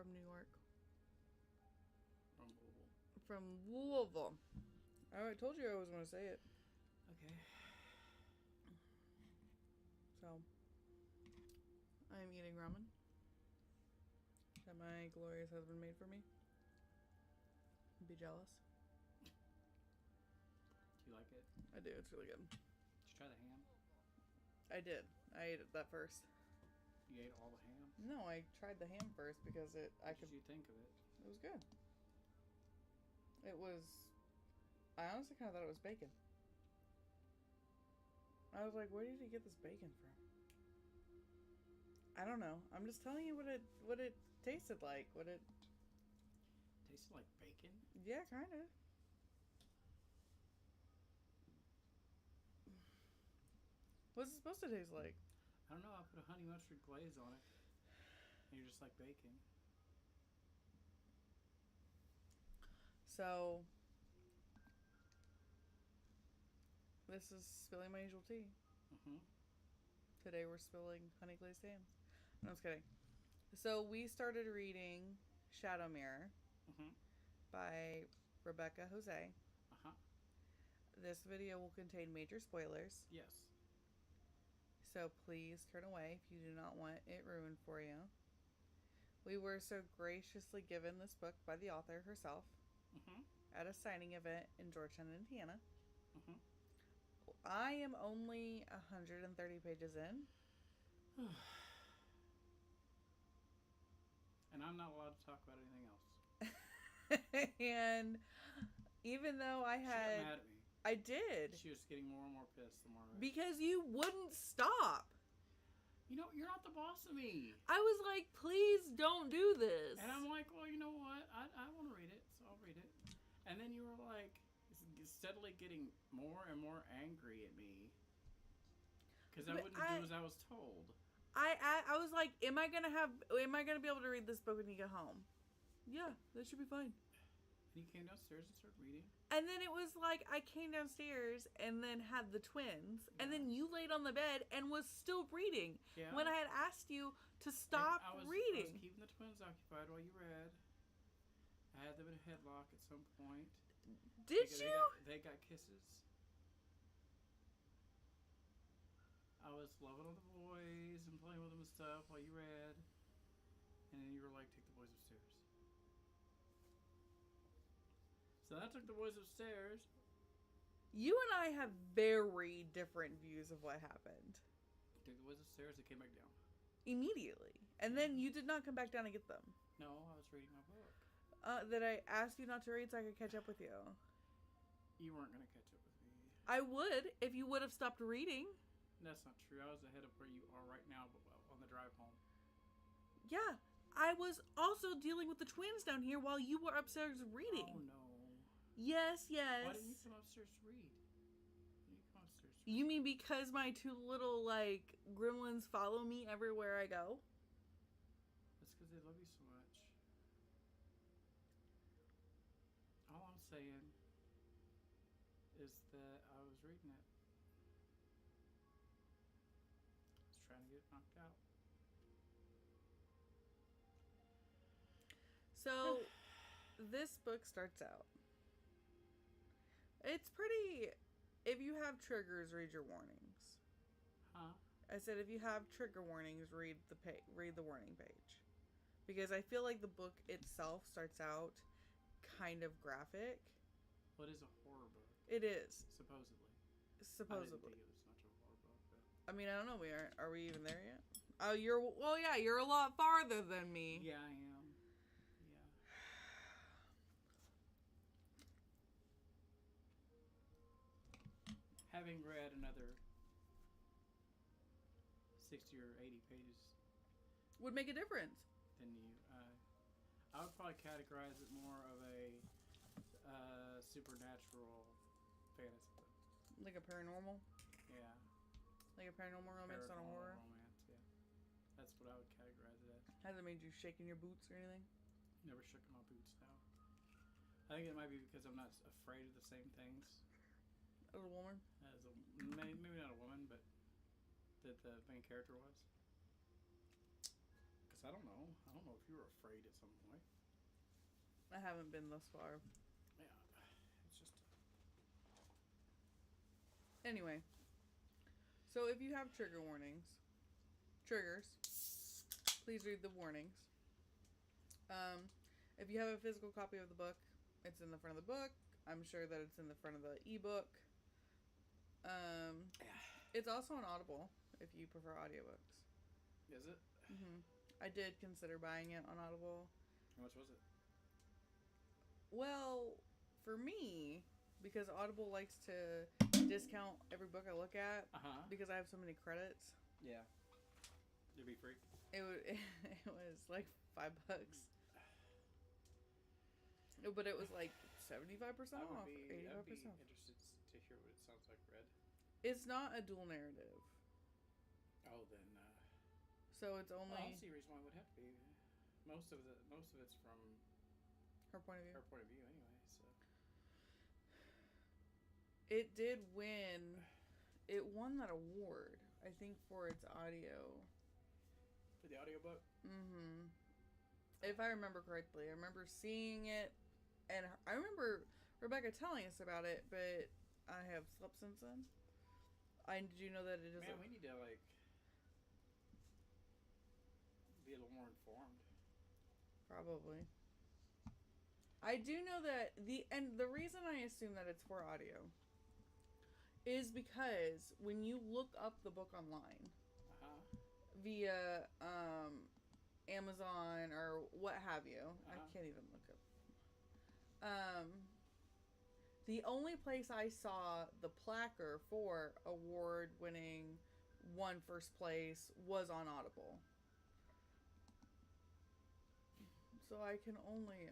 from New York. From Louisville. From Louisville. I told you I was going to say it. Okay. So, I'm eating ramen that my glorious husband made for me. Be jealous. Do you like it? I do. It's really good. Did you try the ham? I did. I ate that first. You ate all the ham? No, I tried the ham first because What did you think of it? It was good. It was. I honestly kind of thought it was bacon. I was like, where did he get this bacon from? I don't know. I'm just telling you what it tasted like. What it Tasted like bacon? Yeah, kind of. What's it supposed to taste like? I don't know. I put a honey mustard glaze on it. And you're just like bacon. So, this is spilling my usual tea. Mm-hmm. Today we're spilling honey glazed ham. No, I'm just kidding. So we started reading Shadow Mirror by Rebecca Jose. Uh-huh. This video will contain major spoilers. Yes. So please turn away if you do not want it ruined for you. We were so graciously given this book by the author herself at a signing event in Georgetown, Indiana. I am only 130 pages in. And I'm not allowed to talk about anything else. And even though I had... She got mad at me. I did. She was getting more and more pissed the more I read. Because you wouldn't stop. You know, you're not the boss of me. I was like, please don't do this. And I'm like, well, you know what? I want to read it, so I'll read it. And then you were like, steadily getting more and more angry at me. Because I wouldn't do as I was told. I was like, am I gonna be able to read this book when you get home? Yeah, that should be fine. And you came downstairs and started reading. And then it was like, I came downstairs and then had the twins. Yeah. And then you laid on the bed and was still reading. Yeah. When I had asked you to stop reading. I was keeping the twins occupied while you read. I had them in a headlock at some point. Did you? They got kisses. I was loving on the boys and playing with them and stuff while you read. And then you were like, take the boys upstairs. So I took the boys upstairs. You and I have very different views of what happened. Took the boys upstairs and came back down. Immediately. And then you did not come back down and get them. No, I was reading my book. That I asked you not to read so I could catch up with you. You weren't going to catch up with me. I would, if you would have stopped reading. That's not true. I was ahead of where you are right now, but on the drive home. Yeah. I was also dealing with the twins down here while you were upstairs reading. Oh, no. Yes, yes. Why didn't you come upstairs to read? You mean because my two little, like, gremlins follow me everywhere I go? That's because they love you so much. All I'm saying is that I was reading it. I was trying to get it knocked out. So, this book starts out. It's pretty... If you have triggers, read your warnings. Huh? I said if you have trigger warnings, read the warning page. Because I feel like the book itself starts out kind of graphic. Well, it is a horror book. It is. Supposedly. I didn't think it was much of a horror book, but... I mean, I don't know. Are we even there yet? Oh, you're a lot farther than me. Yeah, I am. Yeah. Having read another 60 or 80 pages would make a difference. Than you, I would probably categorize it more of a supernatural fantasy book. Like a paranormal? Yeah. Like a paranormal romance, not a horror? Romance, yeah. That's what I would categorize it as. Has it made you shake in your boots or anything? Never shook in my boots now. I think it might be because I'm not afraid of the same things. As a woman? Maybe not a woman, but that the main character was. Because I don't know. I don't know if you were afraid at some point. I haven't been thus far. Yeah, it's just. Anyway, so if you have triggers, please read the warnings. If you have a physical copy of the book, it's in the front of the book. I'm sure that it's in the front of the ebook. It's also on Audible if you prefer audiobooks. Is it? I did consider buying it on Audible. How much was it? Well, for me, because Audible likes to discount every book I look at because I have so many credits. Yeah. It'd be free. It was like $5. But it was like 75% off, 85%. I'd be interested to hear what it sounds like read. It's not a dual narrative. Oh, then. So it's only. I don't see a reason why it would have to be. Most of it's from her point of view. Her point of view, anyway. So. It did win. It won that award, I think, for its audio. For the audiobook? If I remember correctly. I remember seeing it, and I remember Rebecca telling us about it, but I have slept since then. Did you know that it is? Man, we need to, like, be a little more informed. Probably. I do know that the reason I assume that it's for audio is because when you look up the book online via Amazon or what have you, I can't even look up. The only place I saw the placard for award-winning won first place was on Audible. So I can only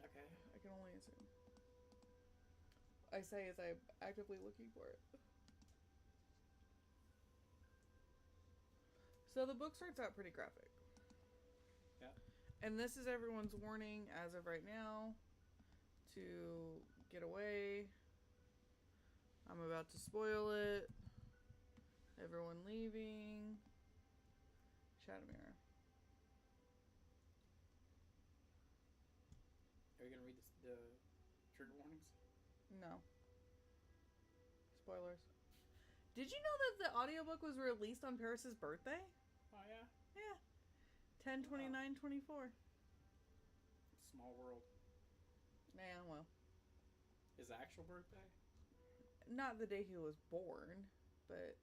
assume. I say as I'm actively looking for it. So the book starts out pretty graphic. Yeah. And this is everyone's warning as of right now to get away. I'm about to spoil it. Everyone leaving. Shadow Mirror. Are you going to read the trigger warnings? No. Spoilers. Did you know that the audiobook was released on Paris's birthday? Oh, yeah? Yeah. 10/29/24. Small world. Yeah, well. His actual birthday? Not the day he was born, but...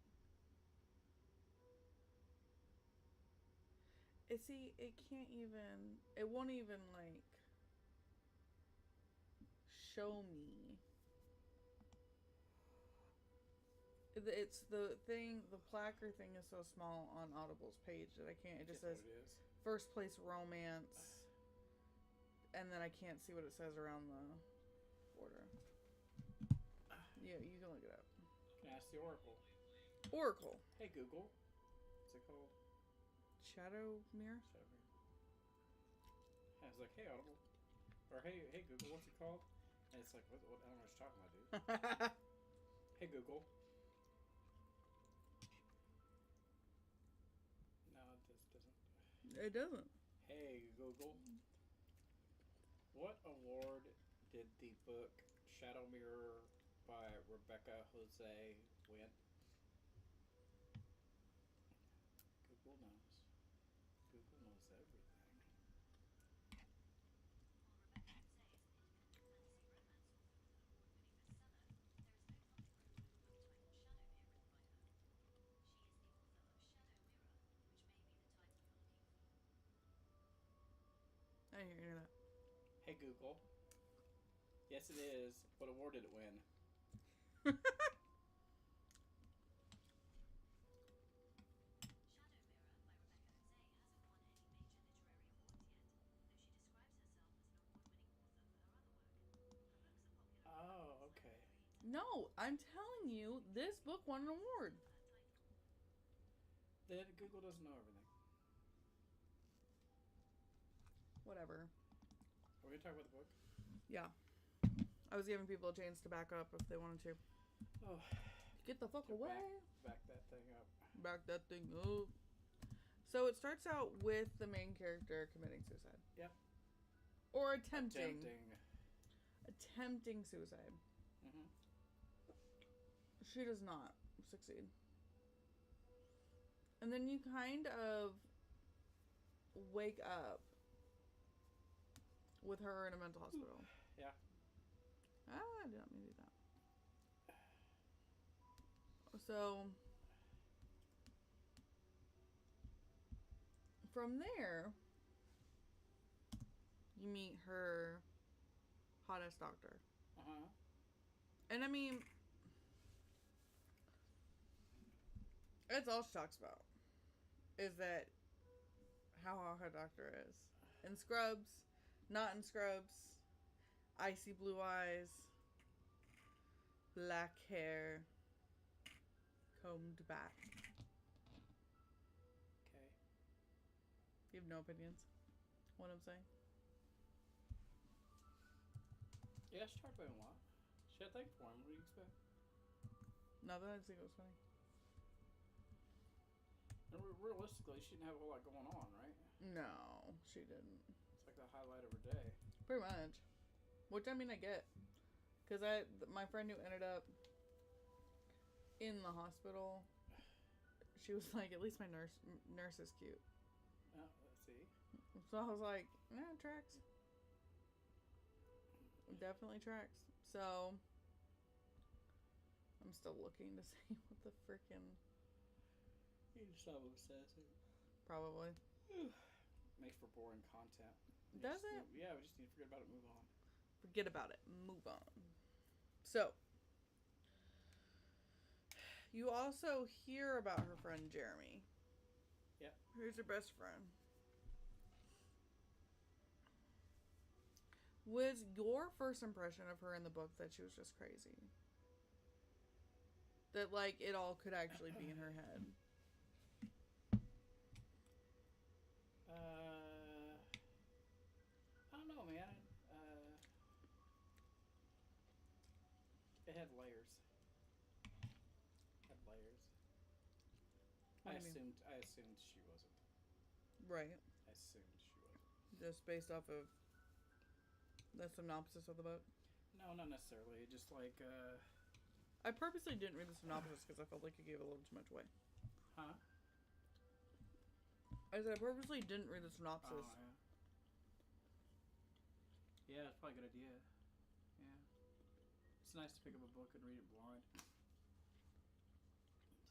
it won't even, like... show me. It's the placard thing is so small on Audible's page that I can't. It just says first place romance, and then I can't see what it says around the border. Yeah, you can look it up. Can I ask the Oracle? Oracle. Hey Google, what's it called? Shadow Mirror. I was like, hey Audible, or hey Google, what's it called? And it's like, what I don't know what you're talking about, dude. Hey Google. No, this doesn't. It doesn't. Hey Google. What award did the book Shadow Mirror by Rebecca Jose win? Google knows. Google knows everything. I didn't hear that. Hey Google. Yes, it is. What award did it win? Oh, okay. No, I'm telling you, this book won an award. Then Google doesn't know everything. Whatever. Are we gonna talk about the book? Yeah. I was giving people a chance to back up if they wanted to. Oh. Get the fuck away. Back that thing up. Back that thing up. So it starts out with the main character committing suicide. Yep. Or attempting suicide. Mm-hmm. She does not succeed. And then you kind of wake up with her in a mental hospital. Yeah. I did not mean to do that. So, from there, you meet her hottest doctor. Uh-huh. And I mean, that's all she talks about. Is that how hot her doctor is. In scrubs, not in scrubs, icy blue eyes, black hair, combed back. Okay. You have no opinions? What I'm saying? Yeah, she talked about him a lot. She had a thing for him. What do you expect? No, that I just think it was funny. And realistically, she didn't have a whole lot going on, right? No, she didn't. It's like the highlight of her day. Pretty much. Which, I mean, I get. Because my friend who ended up in the hospital, she was like, at least my nurse is cute. Oh, let's see. So I was like, yeah, it tracks. Definitely tracks. So, I'm still looking to see what the freaking... You just saw what says it. Probably. Makes for boring content. Does it? Yeah, we just need to forget about it and move on. Forget about it. Move on. So, you also hear about her friend Jeremy. Yep. Who's her best friend. Was your first impression of her in the book that she was just crazy? That, like, it all could actually be in her head? I don't know, man. It had layers. I assumed she wasn't. Right. I assumed she wasn't. Just based off of the synopsis of the book? No, not necessarily. Just like, I purposely didn't read the synopsis because I felt like it gave a little too much away. Huh? I said I purposely didn't read the synopsis. Oh, yeah. Yeah, it's probably a good idea. Yeah. It's nice to pick up a book and read it blind.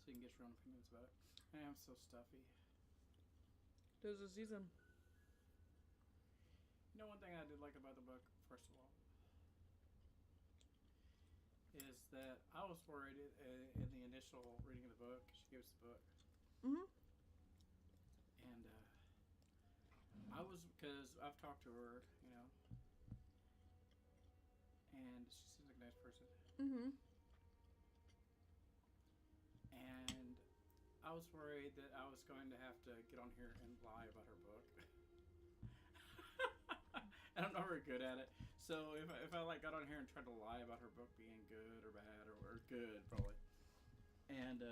So you can get your own opinions about it. I am so stuffy. There's a season. You know, one thing I did like about the book, first of all, is that I was worried in the initial reading of the book. She gave us the book. Mm-hmm. And I was, because I've talked to her, you know, and she seems like a nice person. Mm-hmm. And I was worried that I was going to have to get on here and lie about her book. And I'm not very good at it. So if I like got on here and tried to lie about her book being good or bad or good probably, and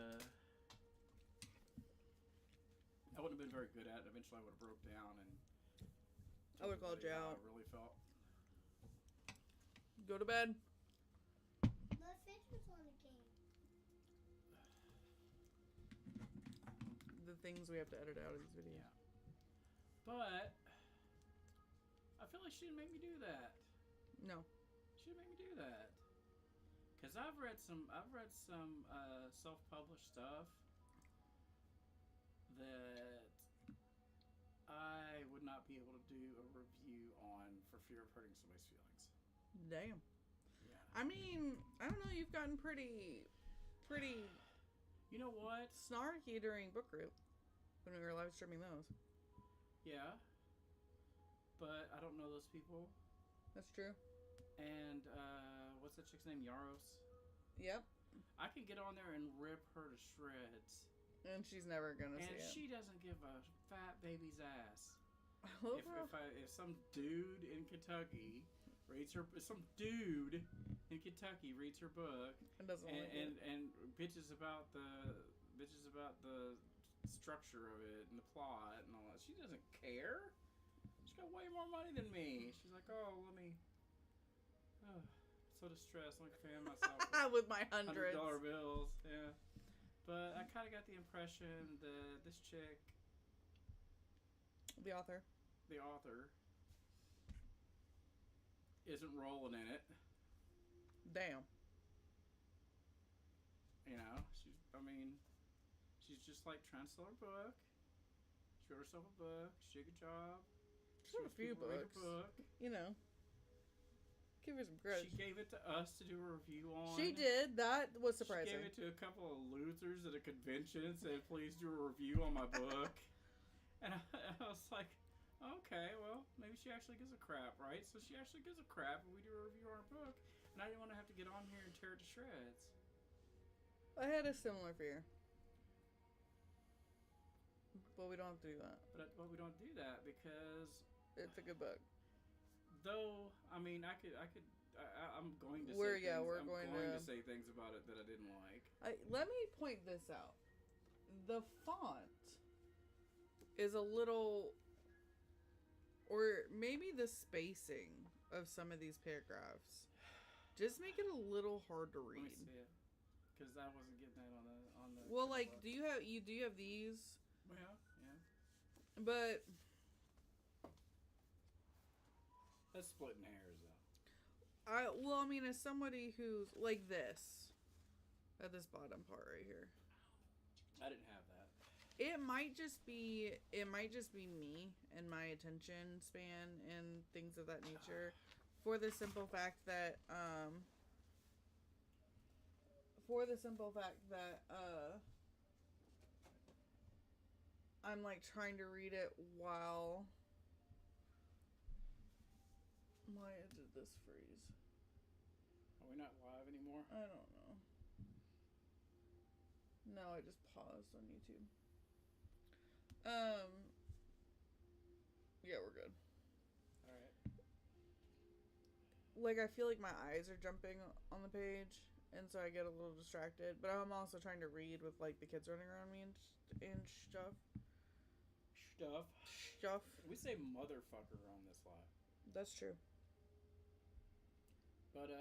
I wouldn't have been very good at it. Eventually, I would have broke down and I would have called you how out. I really felt. Go to bed. My fish was on the game. The things we have to edit out of these videos. Yeah. But I feel like she didn't make me do that. No. She didn't make me do that. Cause I've read some self-published stuff that I would not be able to do a review on for fear of hurting somebody's feelings. Damn. Yeah. I mean, I don't know. You've gotten pretty You know what? snarky during book group when we were live streaming those. Yeah. But I don't know those people. That's true. And what's that chick's name? Yaros. Yep. I could get on there and rip her to shreds. And she's never gonna And see it. she doesn't give a fat baby's ass. I love how- If some dude in Kentucky reads her, some dude in Kentucky reads her book It doesn't like it. and bitches about the structure of it and the plot and all that. She doesn't care. She's got way more money than me. She's like, oh, let me. Oh, so distressed. I'm like paying myself with my hundreds. $100 bills. Yeah. But I kind of got the impression that this chick, the author, isn't rolling in it. Damn. You know, she's just like trying to sell her book. She wrote herself a book. She did a good job. She wrote a few books. You know. Give her some credit. She gave it to us to do a review on. She did. That was surprising. She gave it to a couple of losers at a convention and said, please do a review on my book. And I was like, okay, well, maybe she actually gives a crap, right? So she actually gives a crap and we do a review on her book. And I didn't want to have to get on here and tear it to shreds. I had a similar fear. But we don't have to do that. But we don't do that because it's a good book. Though, I'm going to say things about it that I didn't like. Let me point this out. The font is a little, or maybe the spacing of some of these paragraphs just make it a little hard to read. Let me see it, because I wasn't getting that on the. Well, like, do you have these? Yeah. But that's splitting hairs, though. I mean, as somebody who's like this, at this bottom part right here, I didn't have that. It might just be me and my attention span and things of that nature, for the simple fact that I'm like trying to read it while. Why did this freeze? Are we not live anymore? I don't know. No, I just paused on YouTube. Yeah, we're good. Alright. Like, I feel like my eyes are jumping on the page, and so I get a little distracted. But I'm also trying to read with, like, the kids running around me and stuff. We say motherfucker on this live. That's true. But,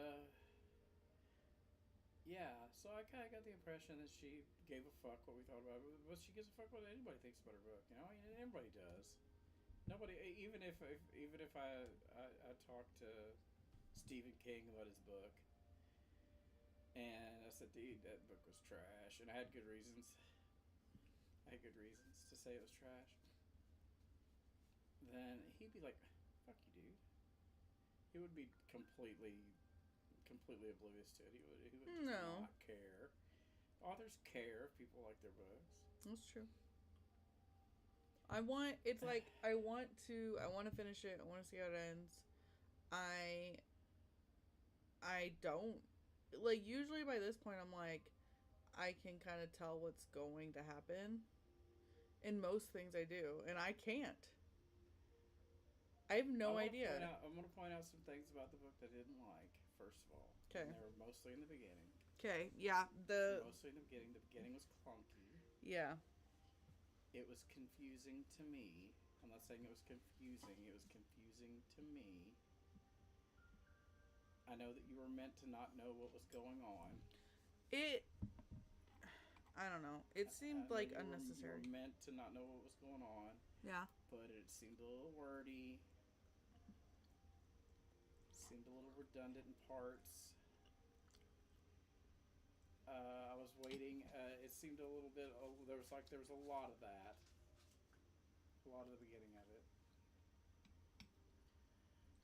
yeah, so I kind of got the impression that she gave a fuck what we thought about it, but she gives a fuck what anybody thinks about her book, you know? I mean, everybody does. Nobody, even if I talk to Stephen King about his book, and I said, dude, that book was trash, and I had good reasons. To say it was trash. Then he'd be like, fuck you, dude. He would be completely oblivious to it. He would just not care. Authors care if people like their books. That's true. I want to finish it. I want to see how it ends. I don't, like, usually by this point I'm like, I can kind of tell what's going to happen in most things I do, and I can't. I have no idea. I'm going to point out some things about the book that I didn't like, first of all. Okay. And they were mostly in the beginning. Okay, yeah. Mostly in the beginning. The beginning was clunky. Yeah. It was confusing to me. I'm not saying it was confusing. It was confusing to me. I know that you were meant to not know what was going on. I don't know. It seemed like unnecessary. You were meant to not know what was going on. Yeah. But it seemed a little wordy. Seemed a little redundant in parts. I was waiting. It seemed a little bit. There was a lot of that. A lot of the beginning of it.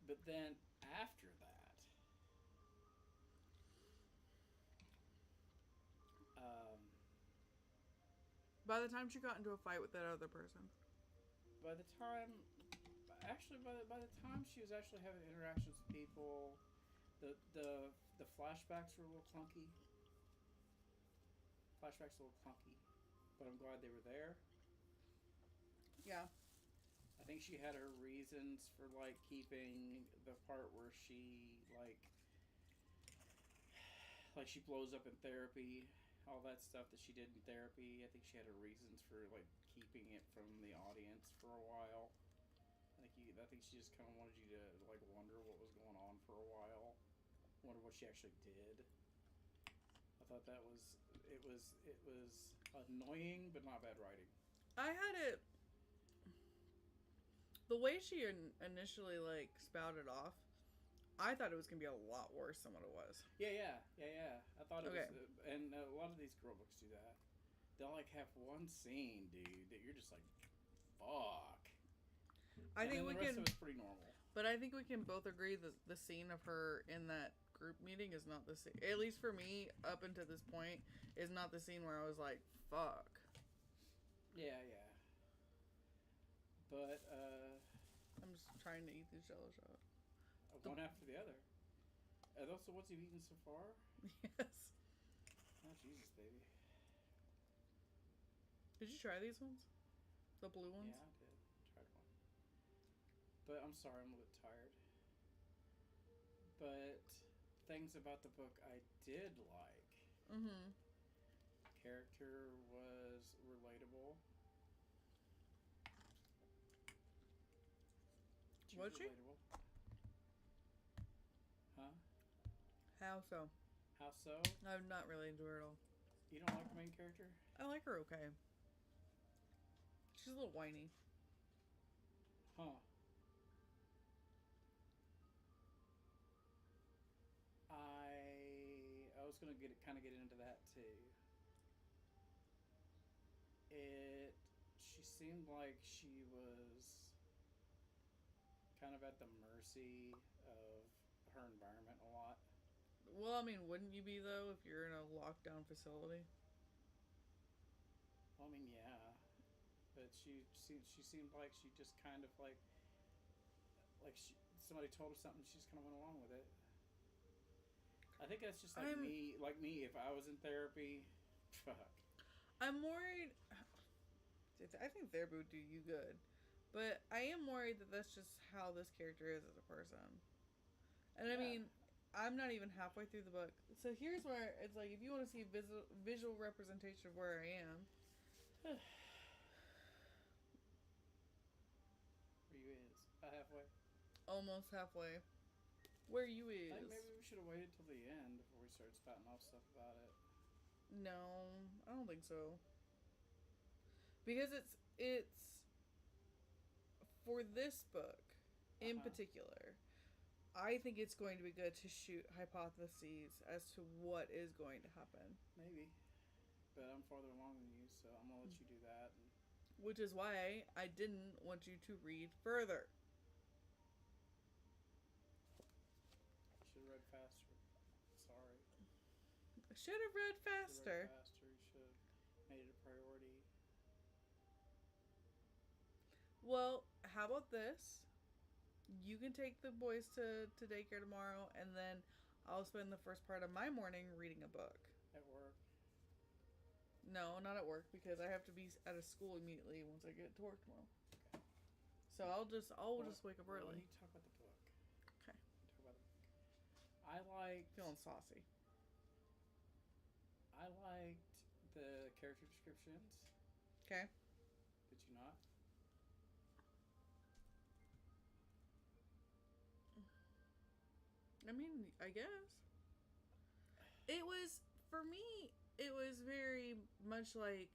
But then after that, by the time she got into a fight with that other person. By the time she was actually having interactions with people, the flashbacks were a little clunky. But I'm glad they were there. Yeah. I think she had her reasons for, like, keeping the part where she, like she blows up in therapy. I all that stuff that she did in therapy. I think she had her reasons for like keeping it from the audience for a while. I think she just kind of wanted you to like wonder what was going on for a while, wonder what she actually did. I thought it was annoying, but not bad writing. I had it. The way she initially like spouted off, I thought it was gonna be a lot worse than what it was. Yeah. I thought it was, and a lot of these girl books do that. They'll like have one scene, dude, that you're just like, fuck. I think the rest of it's pretty normal. But I think we can both agree that the scene of her in that group meeting is not the scene. At least for me, up until this point, is not the scene where I was like, fuck. Yeah. But I'm just trying to eat these Jello shots. One after the other. Are those the ones you've eaten so far? Yes. Oh, Jesus, baby. Did you try these ones? The blue ones? Yeah, I did. Tried one. But I'm sorry, I'm a little tired. But things about the book I did like. Mm-hmm. Character was relatable. Was she? Relatable. Huh? How so? How so? I'm not really into her at all. You don't like the main character? I like her okay. She's a little whiny. Huh. I was gonna get into that too. She seemed like she was kind of at the mercy of her environment a lot. Well, I mean, wouldn't you be though if you're in a lockdown facility? Well, I mean, yeah, but she seemed like she just kind of like somebody told her something, she just kind of went along with it. I think that's just like me. Like me, if I was in therapy, fuck. I'm worried. I think therapy would do you good, but I am worried that that's just how this character is as a person. And I mean, I'm not even halfway through the book, so here's where it's like, if you want to see visual representation of where I am. Where you is? Halfway. Almost halfway. Where you is? I think maybe we should have waited till the end before we started spouting off stuff about it. No, I don't think so. Because it's for this book in particular, I think it's going to be good to shoot hypotheses as to what is going to happen. Maybe. But I'm farther along than you, so I'm gonna let you do that. Which is why I didn't want you to read further. Should have read faster. Sorry. Should have read faster. You should have made it a priority. Well, how about this? You can take the boys to daycare tomorrow, and then I'll spend the first part of my morning reading a book. At work? No, not at work, because I have to be at a school immediately once I get to work tomorrow. Okay. So I'll just wake up early. You talk about the book. Okay. Talk about the book. I liked... Feeling saucy. I liked the character descriptions. Okay. Did you not? I mean, I guess. It was, for me, it was very much like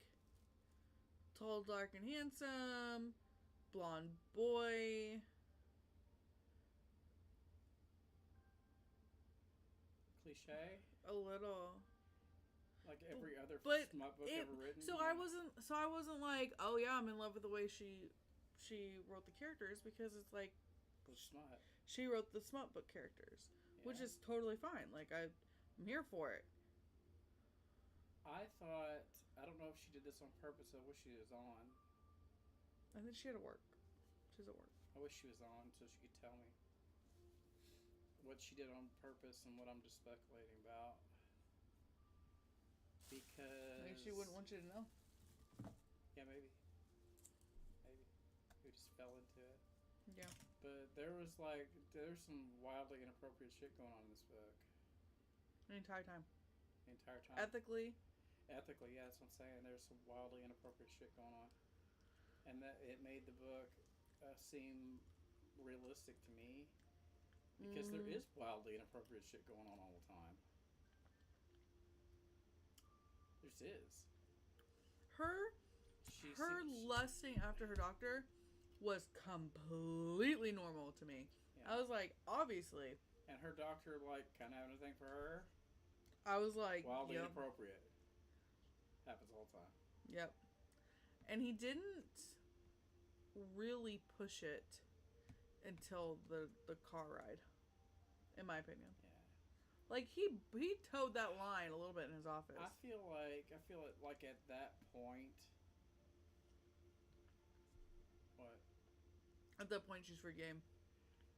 tall, dark, and handsome, blonde boy. Cliche? A little. Like every other smut book ever written? So I wasn't like, oh yeah, I'm in love with the way she wrote the characters, because it's like... Smut. She wrote the smut book characters. Which is totally fine. Like, I'm here for it. I thought... I don't know if she did this on purpose. I wish she was on. I think she had to work. She's at work. I wish she was on so she could tell me what she did on purpose and what I'm just speculating about. Because... Maybe she wouldn't want you to know. Yeah, maybe. Maybe. We just fell into it. Yeah. But there's some wildly inappropriate shit going on in this book. The entire time. The entire time. Ethically, ethically, yeah, that's what I'm saying. There's some wildly inappropriate shit going on, and that it made the book seem realistic to me because there is wildly inappropriate shit going on all the time. There is. Her lusting after her doctor was completely normal to me. Yeah. I was like, obviously. And her doctor, like, kind of having a thing for her. I was like, wildly inappropriate. Happens all the time. Yep. And he didn't really push it until the car ride, in my opinion. Yeah. Like he towed that line a little bit in his office. I feel like at that point. What? At that point, she's free game.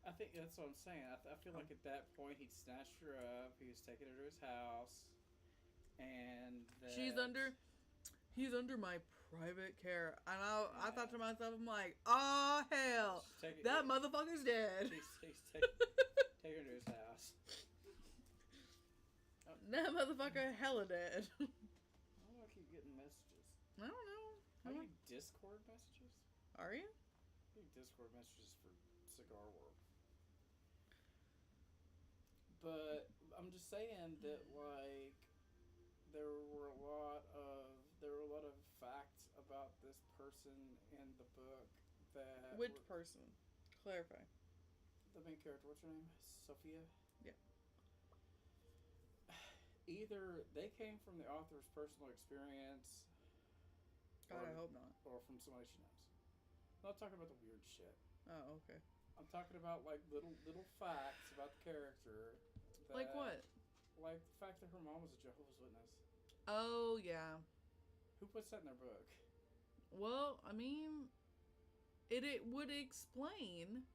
I think that's what I'm saying. I feel like at that point he'd snatched her up. He was taking her to his house, and he's under my private care. And I thought to myself, I'm like, oh hell, that motherfucker's dead. He's taking her to his house. That motherfucker hella dead. Why do I keep getting messages? I don't know. Are you Discord messages? Are you? Discord messages for Cigar World. But I'm just saying that, like, there were a lot of facts about this person in the book that. Which person? Clarify. The main character. What's her name? Sophia. Yeah. Either they came from the author's personal experience. God, I hope not. Or from somebody she knows. I'm not talking about the weird shit. Oh, okay. I'm talking about like little facts about the character. Like what? Like the fact that her mom was a Jehovah's Witness. Oh yeah. Who puts that in their book? Well, I mean, it would explain.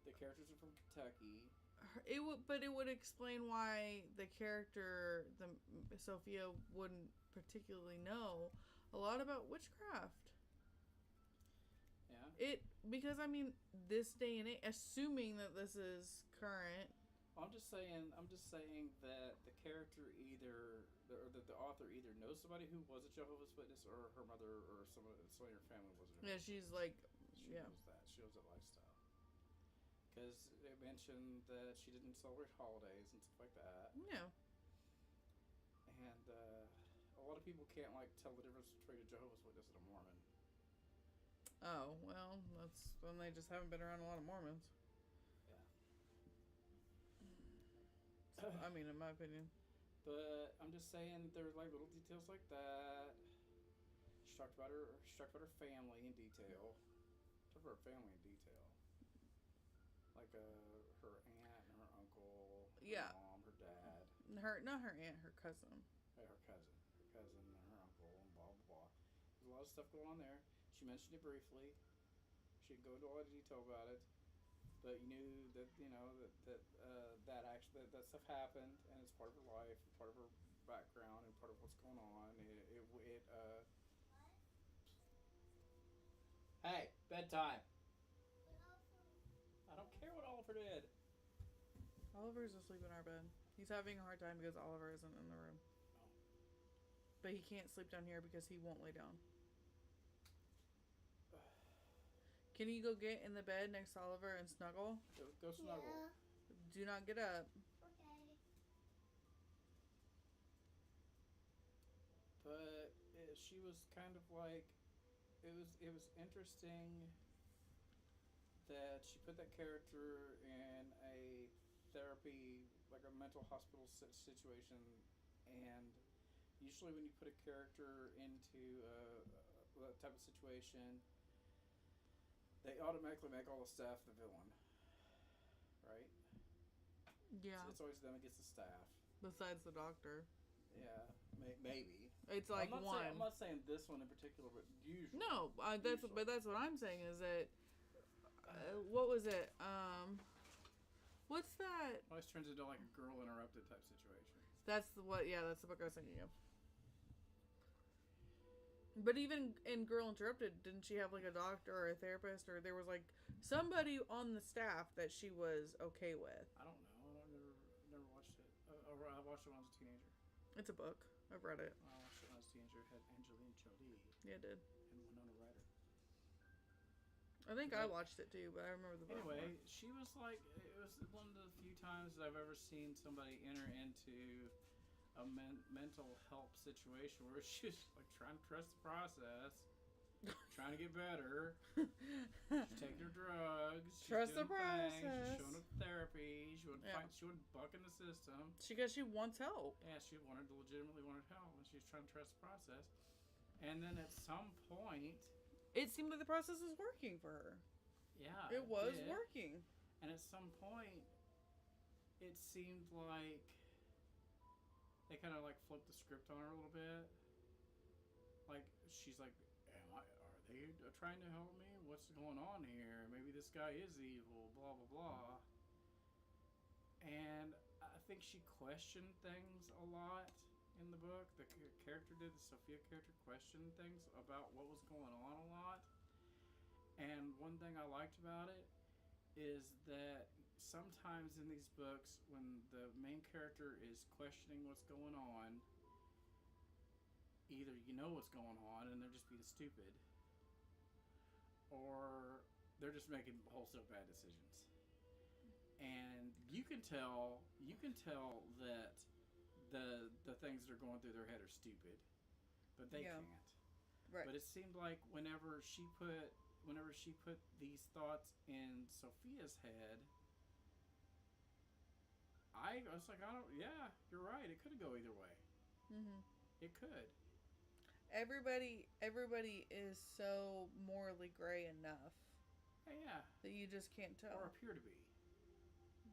The characters are from Kentucky. It would explain why the character, Sophia, wouldn't particularly know a lot about witchcraft. Yeah. Because I mean, this day and age, assuming that this is current. I'm just saying that the character that the author either knows somebody who was a Jehovah's Witness, or her mother, or somebody in her family was. Yeah, she's like, she knows that. She knows that lifestyle. Because it mentioned that she didn't celebrate holidays and stuff like that. Yeah. And a lot of people can't like tell the difference between a Jehovah's Witness and a Mormon. Oh, well, that's when they just haven't been around a lot of Mormons. Yeah. So, I mean, in my opinion. But I'm just saying there's like little details like that. She talked about her family in detail. Talked about her family in detail. Like her aunt and her uncle, her mom, her dad. Not her aunt, her cousin. Yeah, her cousin and her uncle, and blah blah blah. There's a lot of stuff going on there. She mentioned it briefly. She didn't go into a lot of detail about it, but you knew that that stuff happened, and it's part of her life, part of her background, and part of what's going on. Hey, bedtime. I don't care what Oliver did. Oliver's asleep in our bed. He's having a hard time because Oliver isn't in the room. Oh. But he can't sleep down here because he won't lay down. Can you go get in the bed next to Oliver and snuggle? Go snuggle. Yeah. Do not get up. Okay. But she was kind of like, it was interesting that she put that character in a therapy, like a mental hospital situation, and usually when you put a character into that type of situation, they automatically make all the staff the villain, right? Yeah. It's always them against the staff. Besides the doctor. Yeah, maybe. It's like I'm not saying this one in particular, but usually. No, that's what I'm saying is that. What was it? What's that? Always turns into like a Girl Interrupted type situation. That's the book I was thinking of. But even in Girl Interrupted, didn't she have like a doctor or a therapist, or there was like somebody on the staff that she was okay with? I don't know. I never watched it. I watched it when I was a teenager. It's a book. I've read it. I watched had Angelina Jolie Yeah, it did. and Winona Ryder. I think I watched it too, but I remember the book Anyway, more. she was like, it was one of the few times that I've ever seen somebody enter into a mental help situation where she was like trying to trust the process, trying to get better. She's taking her drugs. Trust the She's process. She's showing up to therapy. She wouldn't Yeah. fight. She wouldn't buck in the system. Because she wants help. Yeah, she legitimately wanted help, and she was trying to trust the process. And then at some point, It seemed like the process was working for her. yeah, It was did. working. And at some point, it seemed like they kind of like flipped the script on her a little bit. Like she's like, are they trying to help me? What's going on here? Maybe this guy is evil. Blah blah blah. And I think she questioned things a lot in the book. The character did. The Sophia character questioned things about what was going on a lot. And one thing I liked about it is that sometimes in these books, when the main character is questioning what's going on, either you know what's going on and they're just being stupid, or they're just making wholesale bad decisions. And you can tell that the things that are going through their head are stupid, but they can't. Right. But it seemed like whenever she put these thoughts in Sophia's head, I was like, yeah, you're right. It could go either way. Mm-hmm. It could. Everybody is so morally gray enough Yeah. that you just can't tell. Or appear to be.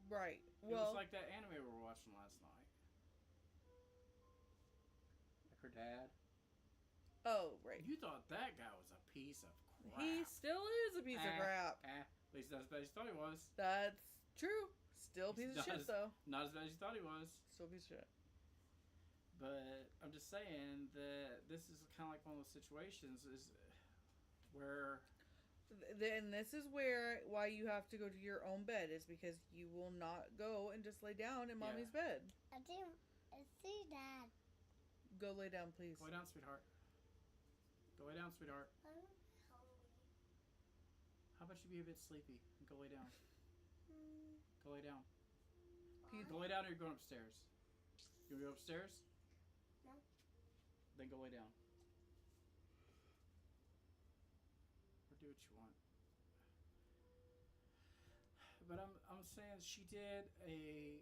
Right. It was like that anime we were watching last night. Like her dad. Oh, right. You thought that guy was a piece of crap. He still is a piece of crap. At least not as bad as you thought he was. That's true. Still a piece of shit, though. Not as bad as you thought he was. Still a piece of shit. But I'm just saying that this is kind of like one of those situations is where... Then this is why you have to go to your own bed, is because you will not go and just lay down in mommy's bed. I see Dad. Go lay down, please. Go lay down, sweetheart. Go lay down, sweetheart. I'm hungry. How about you be a bit sleepy and go lay down? Go lay down. Go lay down, or you're going upstairs. You want to go upstairs? No. Then go lay down. Or do what you want. But I'm saying she did a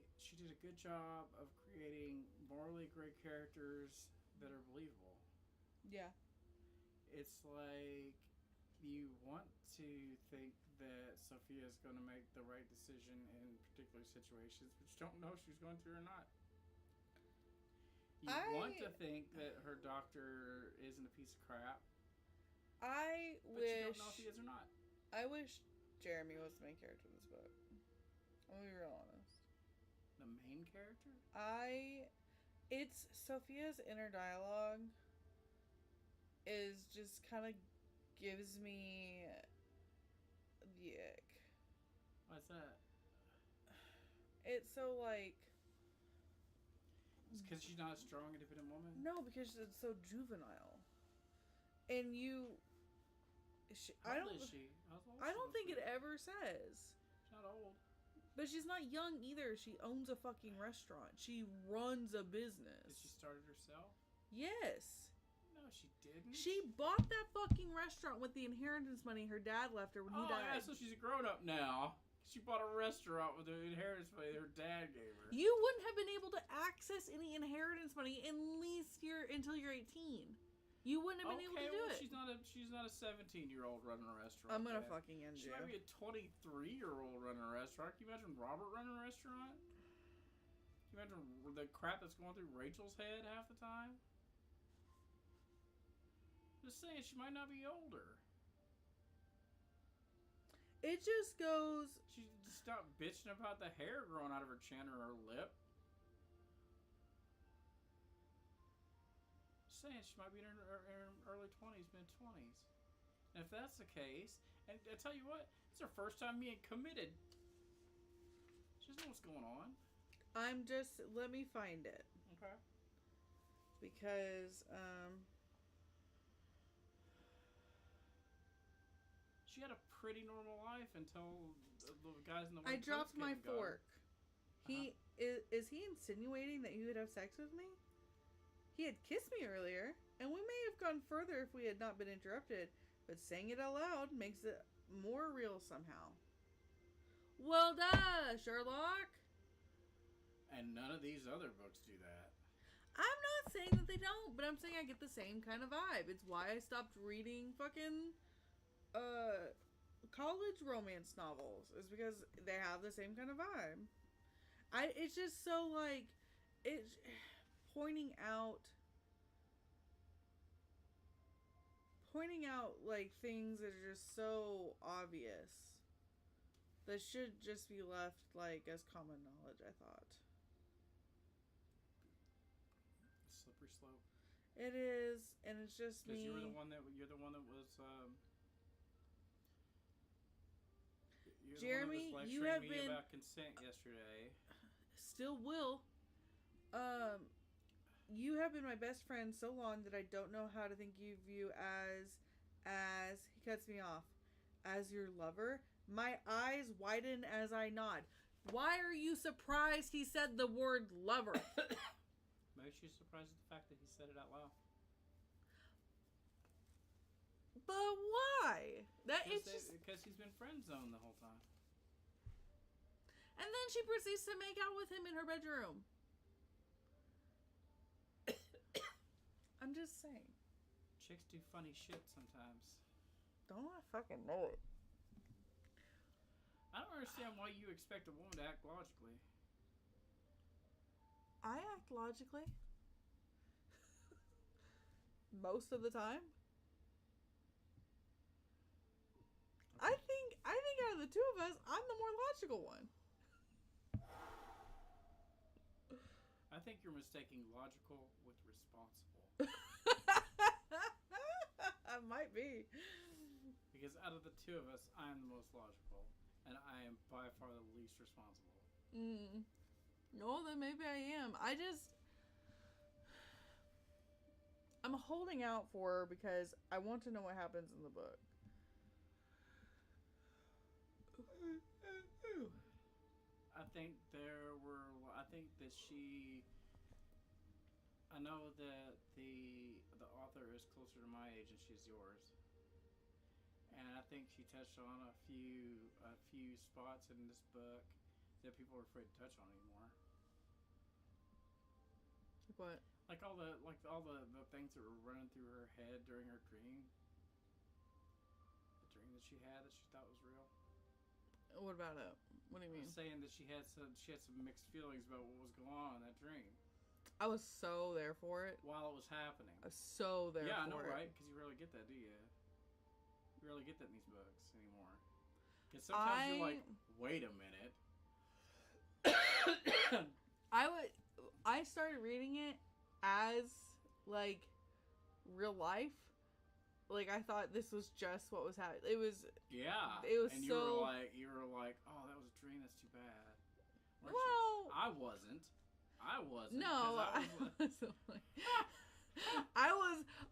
good job of creating morally great characters that are believable. Yeah. It's like you want to think that Sophia is going to make the right decision in particular situations, but you don't know if she's going to or not. You want to think that her doctor isn't a piece of crap, but you don't know if he is or not. I wish Jeremy was the main character of this book. I'm gonna be real honest. The main character? It's Sophia's inner dialogue is just kind of gives me the ick. What's that? It's so like... It's because she's not a strong, independent woman? No, because it's so juvenile. And How old is she? I don't think it ever says. She's not old. But she's not young either. She owns a fucking restaurant. She runs a business. Did she start it herself? Yes. No, she didn't. She bought that fucking restaurant with the inheritance money her dad left her when he died. Yeah, so she's a grown-up now. She bought a restaurant with the inheritance money her dad gave her. You wouldn't have been able to access any inheritance money until you're 18. You wouldn't have been able to do it. She's not a 17-year-old running a restaurant. I'm gonna fucking end you. She might be a 23-year-old running a restaurant. Can you imagine Robert running a restaurant? Can you imagine the crap that's going through Rachel's head half the time? Just saying, she might not be older. It just goes... She just stopped bitching about the hair growing out of her chin or her lip. Just saying, she might be in her early 20s, mid-20s. And if that's the case, and I tell you what, it's her first time being committed. She doesn't know what's going on. Let me find it. Okay. Because, pretty normal life until the guys in the I white dropped coats my came and got her. fork. He is he insinuating that he would have sex with me? He had kissed me earlier, and we may have gone further if we had not been interrupted, but saying it out loud makes it more real somehow. Well done, Sherlock! And none of these other books do that. I'm not saying that they don't, but I'm saying I get the same kind of vibe. It's why I stopped reading fucking college romance novels. Is because they have the same kind of vibe. It's just so like it's pointing out like things that are just so obvious that should just be left like as common knowledge, I thought. Slippery slope. It is, and it's just me. Because you're the one that was. Jeremy, the one that was you lecturing have me been about consent yesterday. Still will. You have been my best friend so long that I don't know how to think of you as he cuts me off, as your lover. My eyes widen as I nod. Why are you surprised he said the word lover? Maybe she's surprised at the fact that he said it out loud. But why? Because he's been friend zoned the whole time. And then she proceeds to make out with him in her bedroom. I'm just saying. Chicks do funny shit sometimes. Don't I fucking know it? I don't understand why you expect a woman to act logically. I act logically. Most of the time. I think out of the two of us, I'm the more logical one. I think you're mistaking logical with responsible. I might be. Because out of the two of us, I am the most logical. And I am by far the least responsible. No, then maybe I am. I'm holding out for her because I want to know what happens in the book. I know that the author is closer to my age and she's yours. And I think she touched on a few spots in this book that people are afraid to touch on anymore. Like what? Like all the things that were running through her head during her dream. The dream that she had that she thought was real. What about it? What do you mean? Saying that she had some mixed feelings about what was going on in that dream. I was so there for it. While it was happening. I was so there for it. Yeah, I know, right? Because you rarely get that, do you? You rarely get that in these books anymore. Because sometimes you're like, wait a minute. I started reading it as, like, real life. Like, I thought this was just what was happening. It was... Yeah. It was and you were like, oh, that was a dream, that's too bad. Weren't you? I wasn't. No,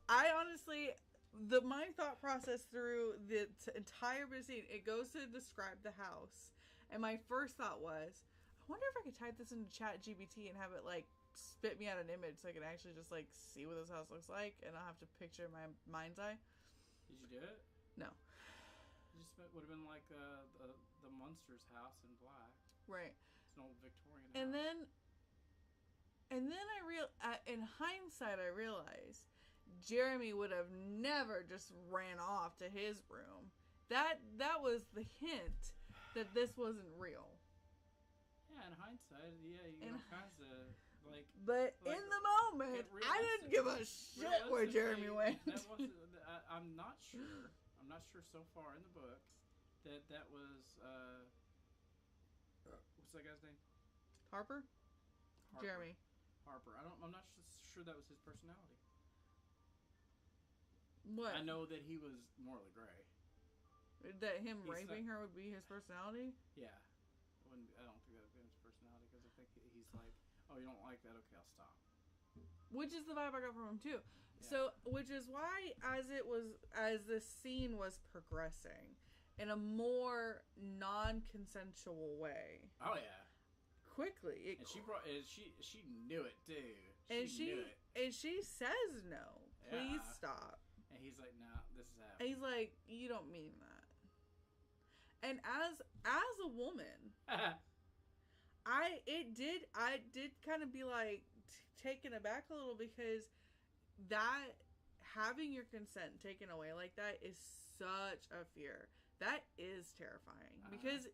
I honestly, my thought process through the entire scene, it goes to describe the house. And my first thought was, I wonder if I could type this into ChatGPT and have it, like, spit me out an image so I can actually just, like, see what this house looks like and I'll have to picture in my mind's eye. Did you do it? No. It just would have been like the Munsters house in black. Right. It's an old Victorian house. And then in hindsight, I realized Jeremy would have never just ran off to his room. That was the hint that this wasn't real. Yeah, in hindsight, yeah, you get all kinds of like. But in the moment, I didn't give a shit where Jeremy went. That wasn't. I'm not sure. I'm not sure so far in the book that was. What's that guy's name? Harper. Jeremy. Harper. I'm not sure that was his personality. What? I know that he was morally gray. That him raping her would be his personality? Yeah. I don't think that would be his personality because I think he's like, oh, you don't like that? Okay, I'll stop. Which is the vibe I got from him too. Yeah. So, which is why as the scene was progressing in a more non-consensual way. Oh yeah. Quickly. And she knew it too. She knew it. And she says no. Please Yeah. stop. And he's like, no, this is And happening. he's like, you don't mean that. And as a woman, I did kind of be like taken aback a little, because that having your consent taken away like that is such a fear. That is terrifying, because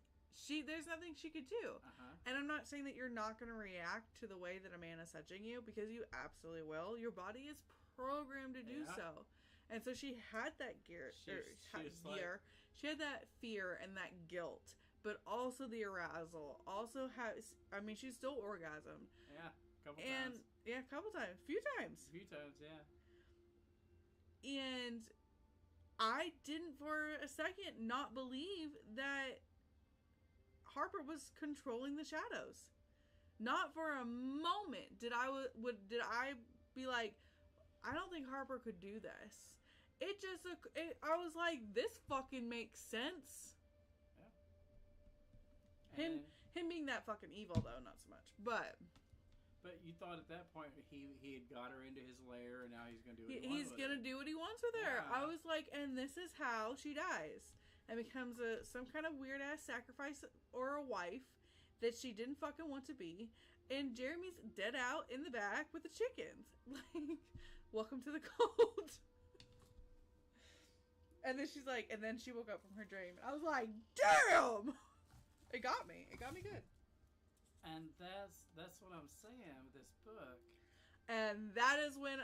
there's nothing she could do. And I'm not saying that you're not going to react to the way that a man is touching you, because you absolutely will. Your body is programmed to do so. And so she had that she had that fear and that guilt, but also the arousal. Also she's still orgasmed. Yeah, a couple times. Yeah, a couple times. A few times, yeah. And I didn't for a second not believe that Harper was controlling the shadows. Not for a moment did I be like, I don't think Harper could do this. I was like, this fucking makes sense. Yeah. Him being that fucking evil, though, not so much. But you thought at that point he had got her into his lair, and now he's gonna do what he's gonna do what he wants with her. Yeah. I was like, and this is how she dies, and becomes some kind of weird ass sacrifice or a wife that she didn't fucking want to be. And Jeremy's dead out in the back with the chickens. Like, welcome to the cold. And then she's like, and then she woke up from her dream. And I was like, damn! It got me. It got me good. And that's what I'm saying with this book. And that is when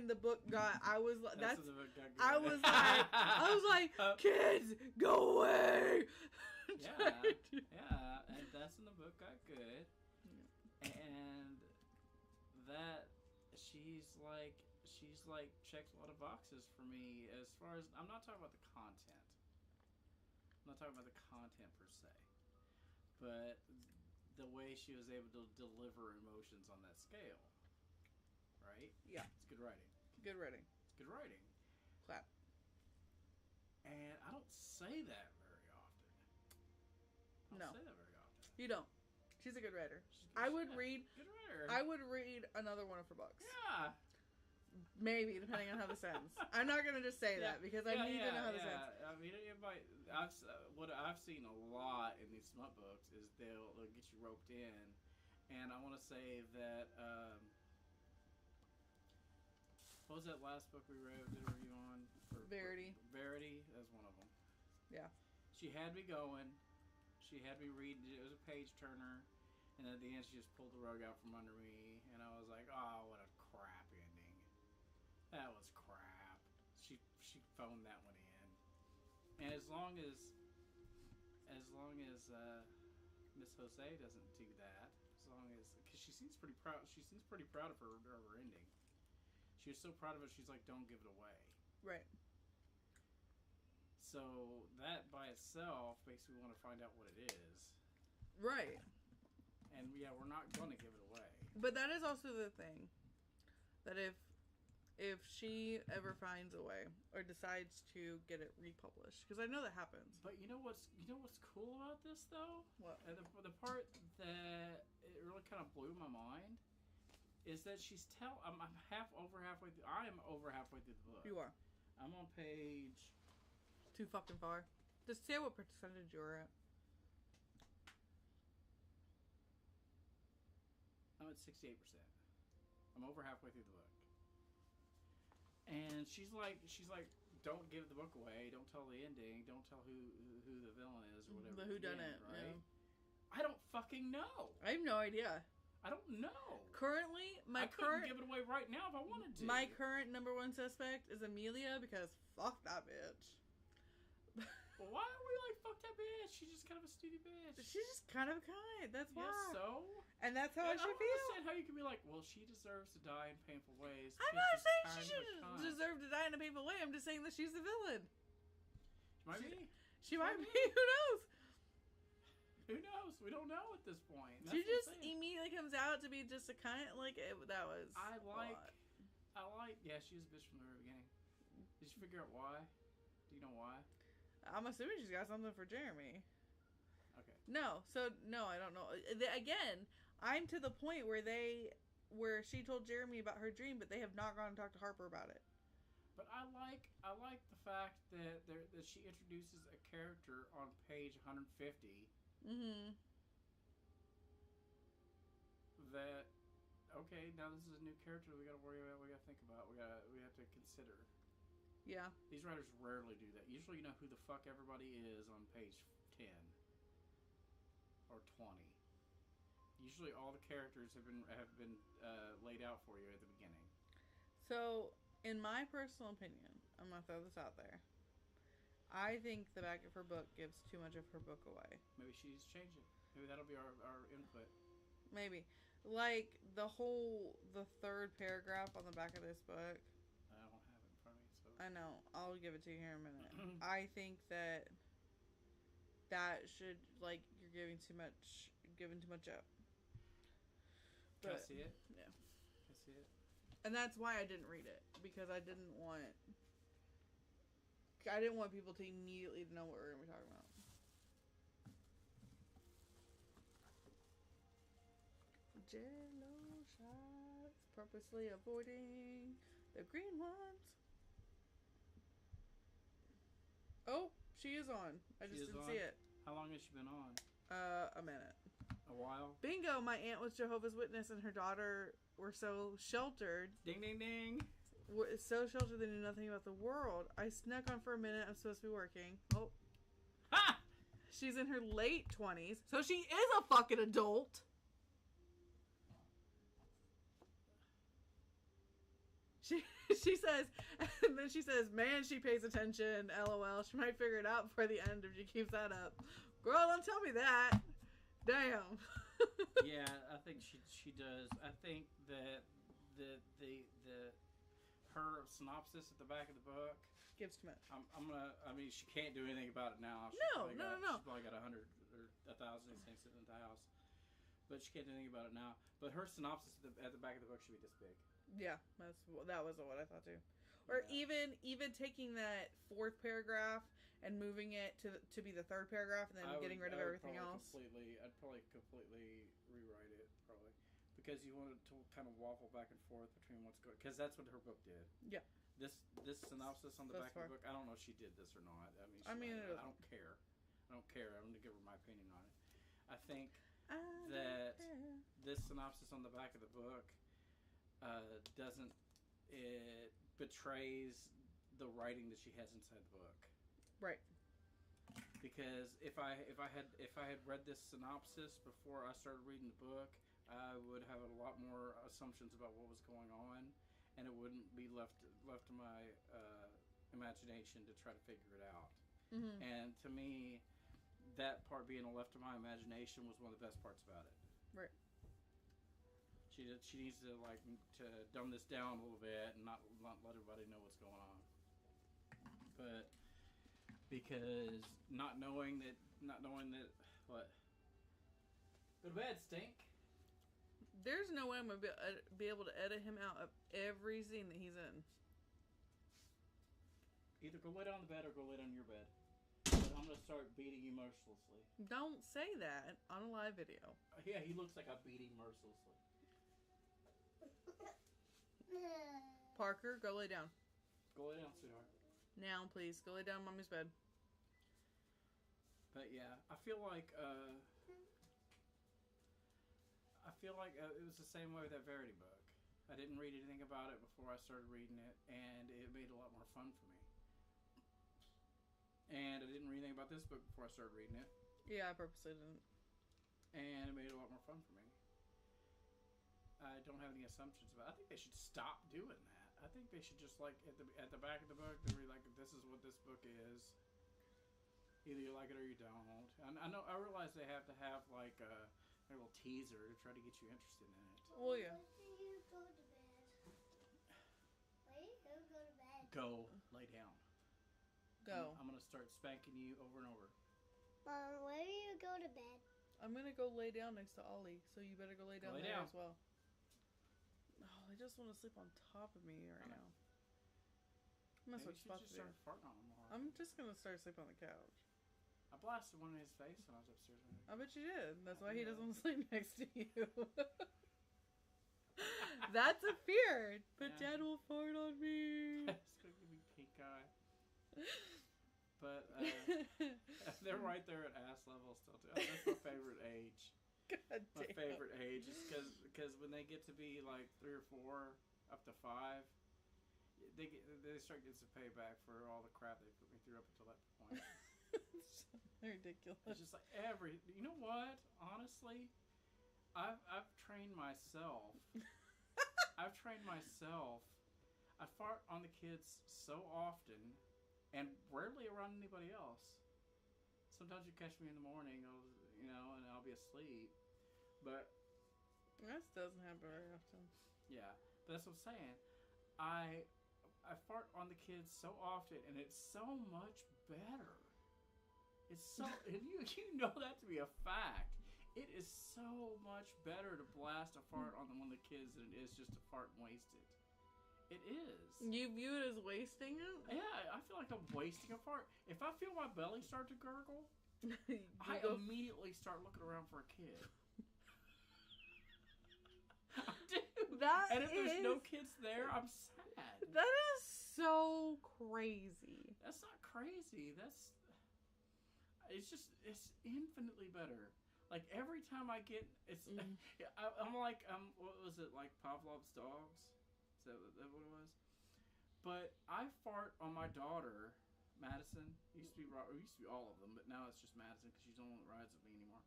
the book got. I was when the book got good. I was like, kids, go away. Yeah, and that's when the book got good. And that she's like checked a lot of boxes for me, as far as, I'm not talking about the content. I'm not talking about the content per se, but the way she was able to deliver emotions on that scale. Right? Yeah. It's good writing. Good writing. It's good writing. Clap. And I don't say that very often. I don't say that very often. You don't. She's a good writer. Good would read. Good writer. I would read another one of her books. Yeah. Maybe, depending on how this ends. I'm not gonna just say that, because I need to know how this ends. I mean, what I've seen a lot in these smut books is they'll get you roped in, and I want to say that what was that last book we did a review on? Verity. Verity, that's one of them. Yeah. She had me going. She had me reading. It was a page turner, and at the end she just pulled the rug out from under me, and I was like, oh, what a crap ending. That was crap. She phoned that one in. And as long as Miss Jose doesn't do that, because she seems pretty proud. She seems pretty proud of her ending. She was so proud of it. She's like, don't give it away. Right. So that by itself makes me want to find out what it is. Right. And yeah, we're not going to give it away. But that is also the thing, that if she ever finds a way or decides to get it republished, because I know that happens. But you know what's cool about this though? What? And the part that it really kind of blew my mind is that I'm halfway through. I am over halfway through the book. You are. I'm on page. Too fucking far. Just say what percentage you're at. I'm at 68%. I'm over halfway through the book. And she's like, don't give the book away. Don't tell the ending. Don't tell who the villain is or whatever. The whodunit, right? Yeah. I don't fucking know. I have no idea. I don't know. Currently, I couldn't give it away right now if I wanted to. My current number one suspect is Amelia, because fuck that bitch. Well, why are we like, fuck that bitch? She's just kind of a snooty bitch. She's just kind of kind. That's why. Yeah, so? And that's how I should feel. I don't understand how you can be like, well, she deserves to die in painful ways. I'm not saying she should deserve to die in a painful way. I'm just saying that she's the villain. She might be. She might be. Who knows? Who knows? We don't know at this point. That's she just immediately comes out to be just a kind. That was. Yeah, she was a bitch from the very beginning. Did you figure out why? Do you know why? I'm assuming she's got something for Jeremy. Okay. No, I don't know. Again, I'm to the point where she told Jeremy about her dream, but they have not gone and talked to Harper about it. But I like the fact that she introduces a character on page 150. Mm-hmm. That, okay, now this is a new character we got to worry about. We got to think about. We have to consider. Yeah. These writers rarely do that. Usually, you know who the fuck everybody is on page 10 or 20. Usually, all the characters have been laid out for you at the beginning. So, in my personal opinion, I'm gonna throw this out there. I think the back of her book gives too much of her book away. Maybe she's changed it. Maybe that'll be our input. Maybe. Like, the third paragraph on the back of this book. I don't have it in front of me, so. I know. I'll give it to you here in a minute. I think that should, like, you're giving too much up. Can I see it? Yeah. Can I see it? And that's why I didn't read it. Because I didn't want people to immediately know what we're going to be talking about. Jello shots, purposely avoiding the green ones. Oh, she is on. I just didn't see it. How long has she been on? A minute. A while? Bingo, my aunt was Jehovah's Witness and her daughter were so sheltered. Ding, ding, ding. So sheltered they knew nothing about the world. I snuck on for a minute. I'm supposed to be working. Oh. Ha! She's in her late 20s. So she is a fucking adult. She says, and then she says, man, she pays attention, LOL. She might figure it out before the end if she keeps that up. Girl, don't tell me that. Damn. Yeah, I think she does. I think that her synopsis at the back of the book gives too much. She can't do anything about it now. No. She's probably got 100 or 1,000 things sitting in the house, but she can't do anything about it now. But her synopsis at the back of the book should be this big. Yeah, that was what I thought too. Or yeah. even taking that fourth paragraph and moving it to be the third paragraph and then getting rid of everything else. I'd probably completely rewrite it, probably. Because you wanted to kind of waffle back and forth between what's going... Because that's what her book did. Yeah. This synopsis on the back of the book, I don't know if she did this or not. I don't care. I don't care. I'm going to give her my opinion on it. I think that this synopsis on the back of the book it betrays the writing that she has inside the book. Right. Because if I had read this synopsis before I started reading the book, I would have a lot more assumptions about what was going on, and it wouldn't be left to my imagination to try to figure it out. Mm-hmm. And to me, that part being left to my imagination was one of the best parts about it. Right. She needs to dumb this down a little bit and not let everybody know what's going on. But because not knowing that what? Go to bed, Stink. There's no way I'm gonna be able to edit him out of every scene that he's in. Either go lay down on the bed or go lay down on your bed. But I'm gonna start beating you mercilessly. Don't say that on a live video. Yeah, he looks like I'm beating mercilessly. Parker, go lay down. Go lay down, sweetheart. Now, please. Go lay down on Mommy's bed. But yeah, I feel like it was the same way with that Verity book. I didn't read anything about it before I started reading it, and it made it a lot more fun for me. And I didn't read anything about this book before I started reading it. Yeah, I purposely didn't. And it made it a lot more fun for me. I don't have any assumptions about it. I think they should stop doing that. I think they should just, like, at the back of the book, they read, like, this is what this book is. Either you like it or you don't. And I realize they have to have, like, a little teaser to try to get you interested in it. Oh, yeah. When do you go to bed? Where do you go to bed? Go lay down. Go. I'm going to start spanking you over and over. Mom, where do you go to bed? I'm going to go lay down next to Ollie, so you better go lay down there as well. Oh, I just want to sleep on top of me right now. I'm going to switch spots just start farting on him more. I'm just gonna start sleeping on the couch. I blasted one in his face when I was upstairs with him. I bet you did. That's why he doesn't want to sleep next to you. That's a fear. But Yeah. Dad will fart on me. It's gonna give me pink eye. But they're right there at ass level still too. That's my favorite age. God My damn. favorite age is because when they get to be like 3 or 4 up to 5, they start getting some payback for all the crap they put me through up until that point. Ridiculous. It's just like you know what? Honestly, I've trained myself. I've trained myself. I fart on the kids so often, and rarely around anybody else. Sometimes you catch me in the morning, and I'll be asleep. But That doesn't happen very often. yeah, but that's what I'm saying. I fart on the kids so often, and it's so much better. It's so, and you know that to be a fact. It is so much better to blast a fart on one of the kids than it is just to fart and waste it. It is. You view it as wasting it? Yeah, I feel like I'm wasting a fart. If I feel my belly start to gurgle, You I go- immediately start looking around for a kid. I do. That And if there's no is- kids there, I'm sad. That is so crazy. That's not crazy. It's infinitely better. Like every time I get, I'm like, what was it, like Pavlov's dogs? Is that what it was? But I fart on my daughter, Madison. It used to be all of them, but now it's just Madison because she's the only one that rides with me anymore.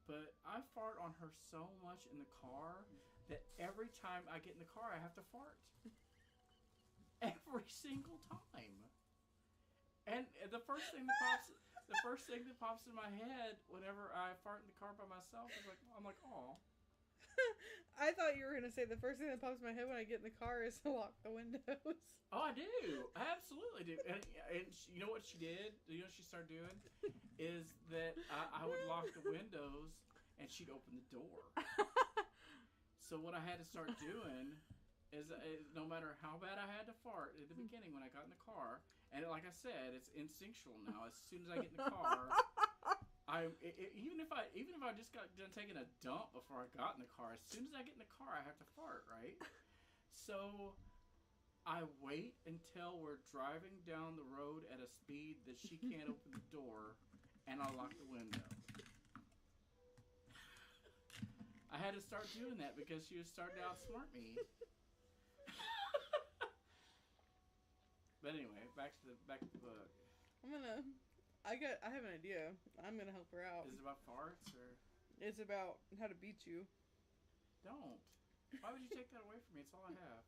But I fart on her so much in the car that every time I get in the car, I have to fart. Every single time. And the first thing that pops in my head whenever I fart in the car by myself is like, I'm like, oh. I thought you were going to say the first thing that pops in my head when I get in the car is to lock the windows. Oh, I do. I absolutely do. And you know what she did? You know what she started doing? Is that I would lock the windows and she'd open the door. So what I had to start doing is no matter how bad I had to fart at the beginning when I got in the car, and like I said, it's instinctual now. As soon as I get in the car, even if I just got done taking a dump before I got in the car, as soon as I get in the car, I have to fart, right? So I wait until we're driving down the road at a speed that she can't open the door, and I lock the window. I had to start doing that because she was starting to outsmart me. But anyway, back to the book. I have an idea. I'm gonna help her out. Is it about farts or? It's about how to beat you. Don't. Why would you take that away from me? It's all I have.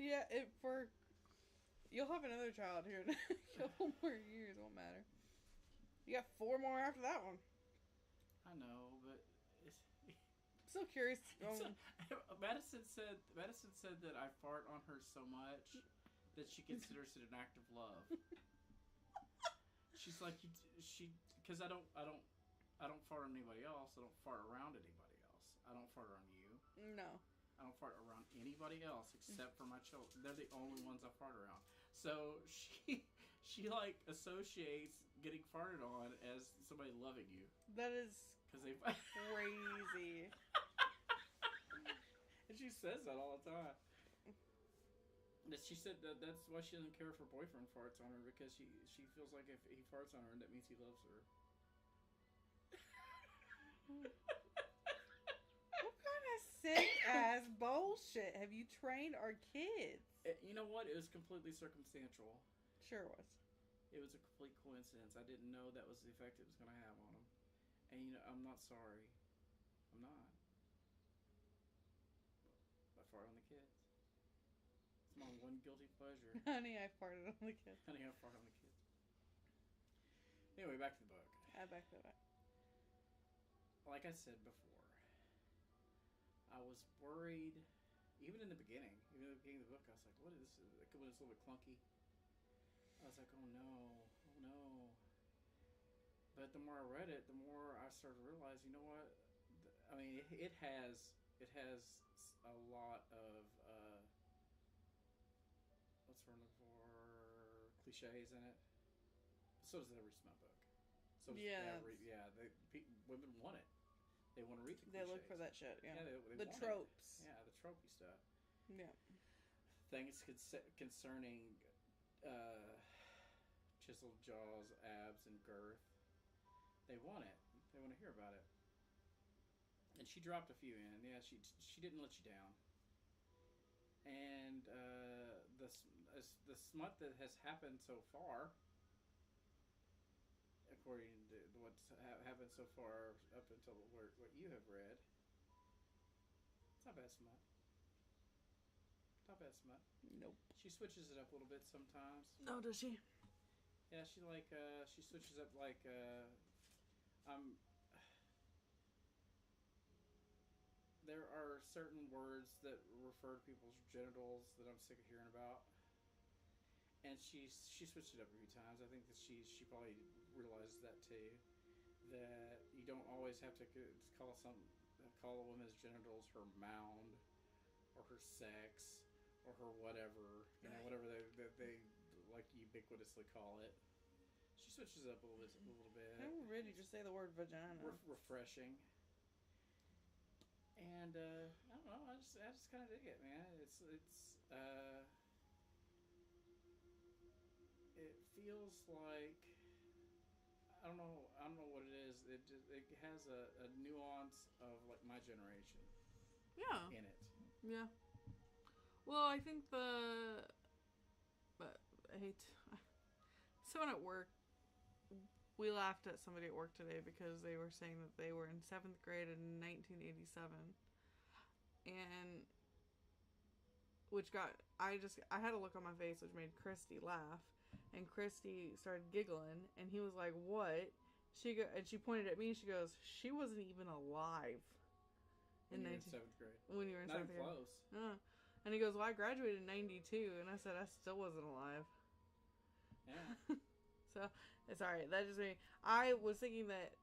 Yeah, you'll have another child here in a couple more years. Won't matter. You got 4 more after that one. I know, but Still curious. Madison said that I fart on her so much that she considers it an act of love. She's like, because I don't fart on anybody else. I don't fart around anybody else. I don't fart around you. No. I don't fart around anybody else except for my children. They're the only ones I fart around. So she like associates getting farted on as somebody loving you That is because they. crazy. And she says that all the time. She said that's why she doesn't care if her boyfriend farts on her because she feels like if he farts on her, that means he loves her. What kind of sick ass bullshit have you trained our kids? You know what? It was completely circumstantial. Sure was. It was a complete coincidence. I didn't know that was the effect it was going to have on him. And I'm not sorry. I'm not. I fart on the kids. It's my one guilty pleasure. Honey, I farted on the kids. Honey, I fart on the kids. Anyway, back to the book. Back to that. Like I said before, I was worried, even in the beginning of the book, I was like, what is this? When it's a little bit clunky, I was like, oh no. But the more I read it, the more I started to realize, you know what? I mean, it has a lot of, what's the word for, cliches in it. So does every smut book. So does women want it. They want to read the cliches. They look for that shit. Yeah. They the tropes. It. Yeah, the tropey stuff. Yeah. Things concerning chiseled jaws, abs, and girth. They want it. They want to hear about it. And she dropped a few in. Yeah, she didn't let you down. And the smut that has happened so far, according to what's happened so far up until what you have read, it's not bad smut. Not bad smut. Nope. She switches it up a little bit sometimes. Oh, does she? Yeah, she switches up there are certain words that refer to people's genitals that I'm sick of hearing about. And she switched it up a few times. I think that she probably realizes that too. That you don't always have to call a woman's genitals her mound or her sex or her whatever, whatever they like ubiquitously call it. She switches up a little bit. I don't really just say the word vagina. Refreshing. And I don't know. I just kind of dig it, man. It feels like I don't know what it is. It has a nuance of like my generation. Yeah. In it. Yeah. Well, I think someone at work, we laughed at somebody at work today because they were saying that they were in 7th grade in 1987. And I had a look on my face which made Christy laugh. And Christy started giggling and he was like, "What?" And she pointed at me and she goes, "She wasn't even alive." When you were in 7th grade. When you were in 7th grade. Not close. And he goes, "Well, I graduated in 92. And I said, "I still wasn't alive." Yeah. So, it's alright. That just made... I was thinking that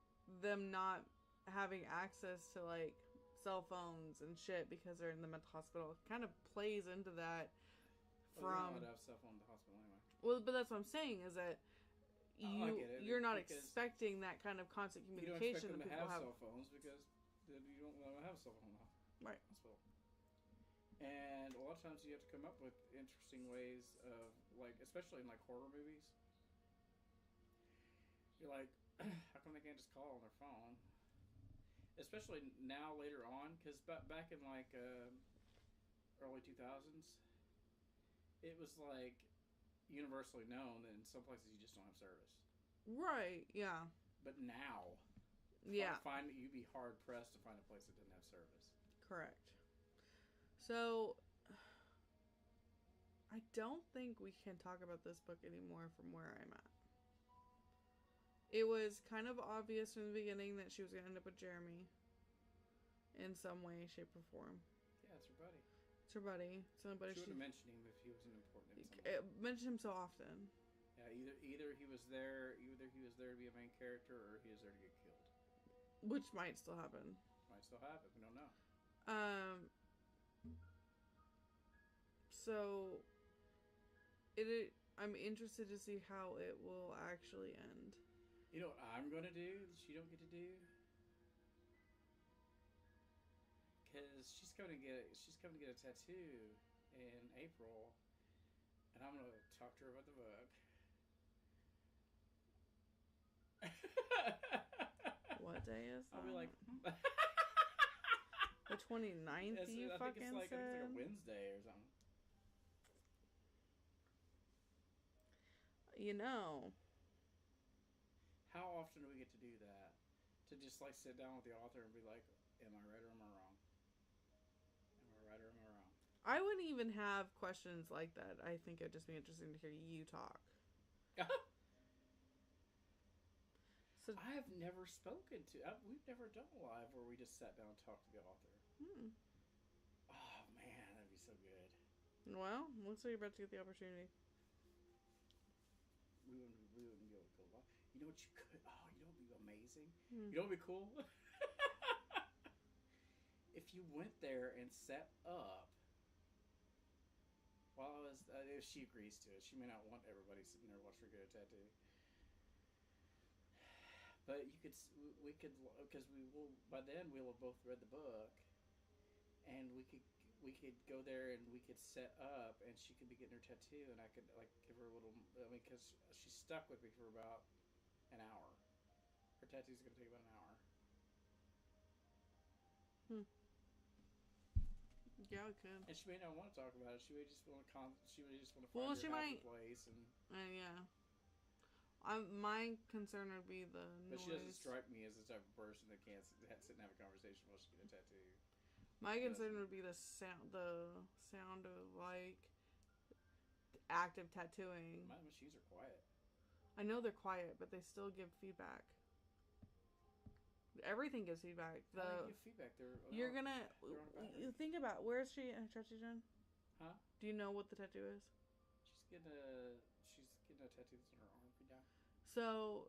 them not having access to, like, cell phones and shit because they're in the mental hospital kind of plays into that from... Well, you don't have cell phone in the hospital anyway. Well, but that's what I'm saying, is that you're not because expecting that kind of constant communication that people people have. Cell phones because you don't want to have a cell phone in the Right. hospital. And a lot of times you have to come up with interesting ways of, like, especially in like horror movies. You're like, how come they can't just call on their phone? Especially now, later on, because back in like early 2000s, it was like universally known that in some places you just don't have service. Right. Yeah. But now, yeah, you'd be hard pressed to find a place that didn't have service. Correct. So, I don't think we can talk about this book anymore from where I'm at. It was kind of obvious from the beginning that she was going to end up with Jeremy in some way, shape, or form. Yeah, it's her buddy. It's her buddy. Somebody she wouldn't mention him if he wasn't important in some way. Mentioned him so often. Yeah, either he was there to be a main character, or he was there to get killed. Which might still happen. Might still happen. We don't know. So, I'm interested to see how it will actually end. You know what I'm gonna do that you don't get to do? Because she's coming to get a tattoo in April, and I'm gonna talk to her about the book. What day is that? I'll be like, the 29th. You I fucking think it's like said. a Wednesday or something. You know. How often do we get to do that? To just like sit down with the author and be like, am I right or am I wrong? Am I right or am I wrong? I wouldn't even have questions like that. I think it'd just be interesting to hear you talk. So I have never spoken to... we've never done a live where we just sat down and talked to the author. Oh, man, that'd be so good. Well, looks like you're about to get the opportunity. We wouldn't be able to go live. You know what you could... Oh, you know what would be amazing? Hmm. You know what would be cool? If you went there and set up While I was, if she agrees to it, she may not want everybody sitting there watching her get a tattoo. But you could, we could, because we will. By then, we'll have both read the book, and we could go there and we could set up, and she could be getting her tattoo, and I could like give her a little. I mean, because she's stuck with me for about an hour. Her tattoo's gonna take about an hour. Yeah, we could. And she may not want to talk about it. She may just want to She may just want to Well, find she her might- happy place, and Yeah. My concern would be the but noise. she doesn't strike me as the type of person that can't sit and have a conversation while she gets a tattoo. My concern would be the sound of like active tattooing. My machines are quiet. I know they're quiet, but they still give feedback. Everything gives feedback. How do they give feedback? You're gonna they're on a battery. you think about where's she tattoo done? Huh? Do you know what the tattoo is? She's getting a tattoo that's on her arm. Yeah. So,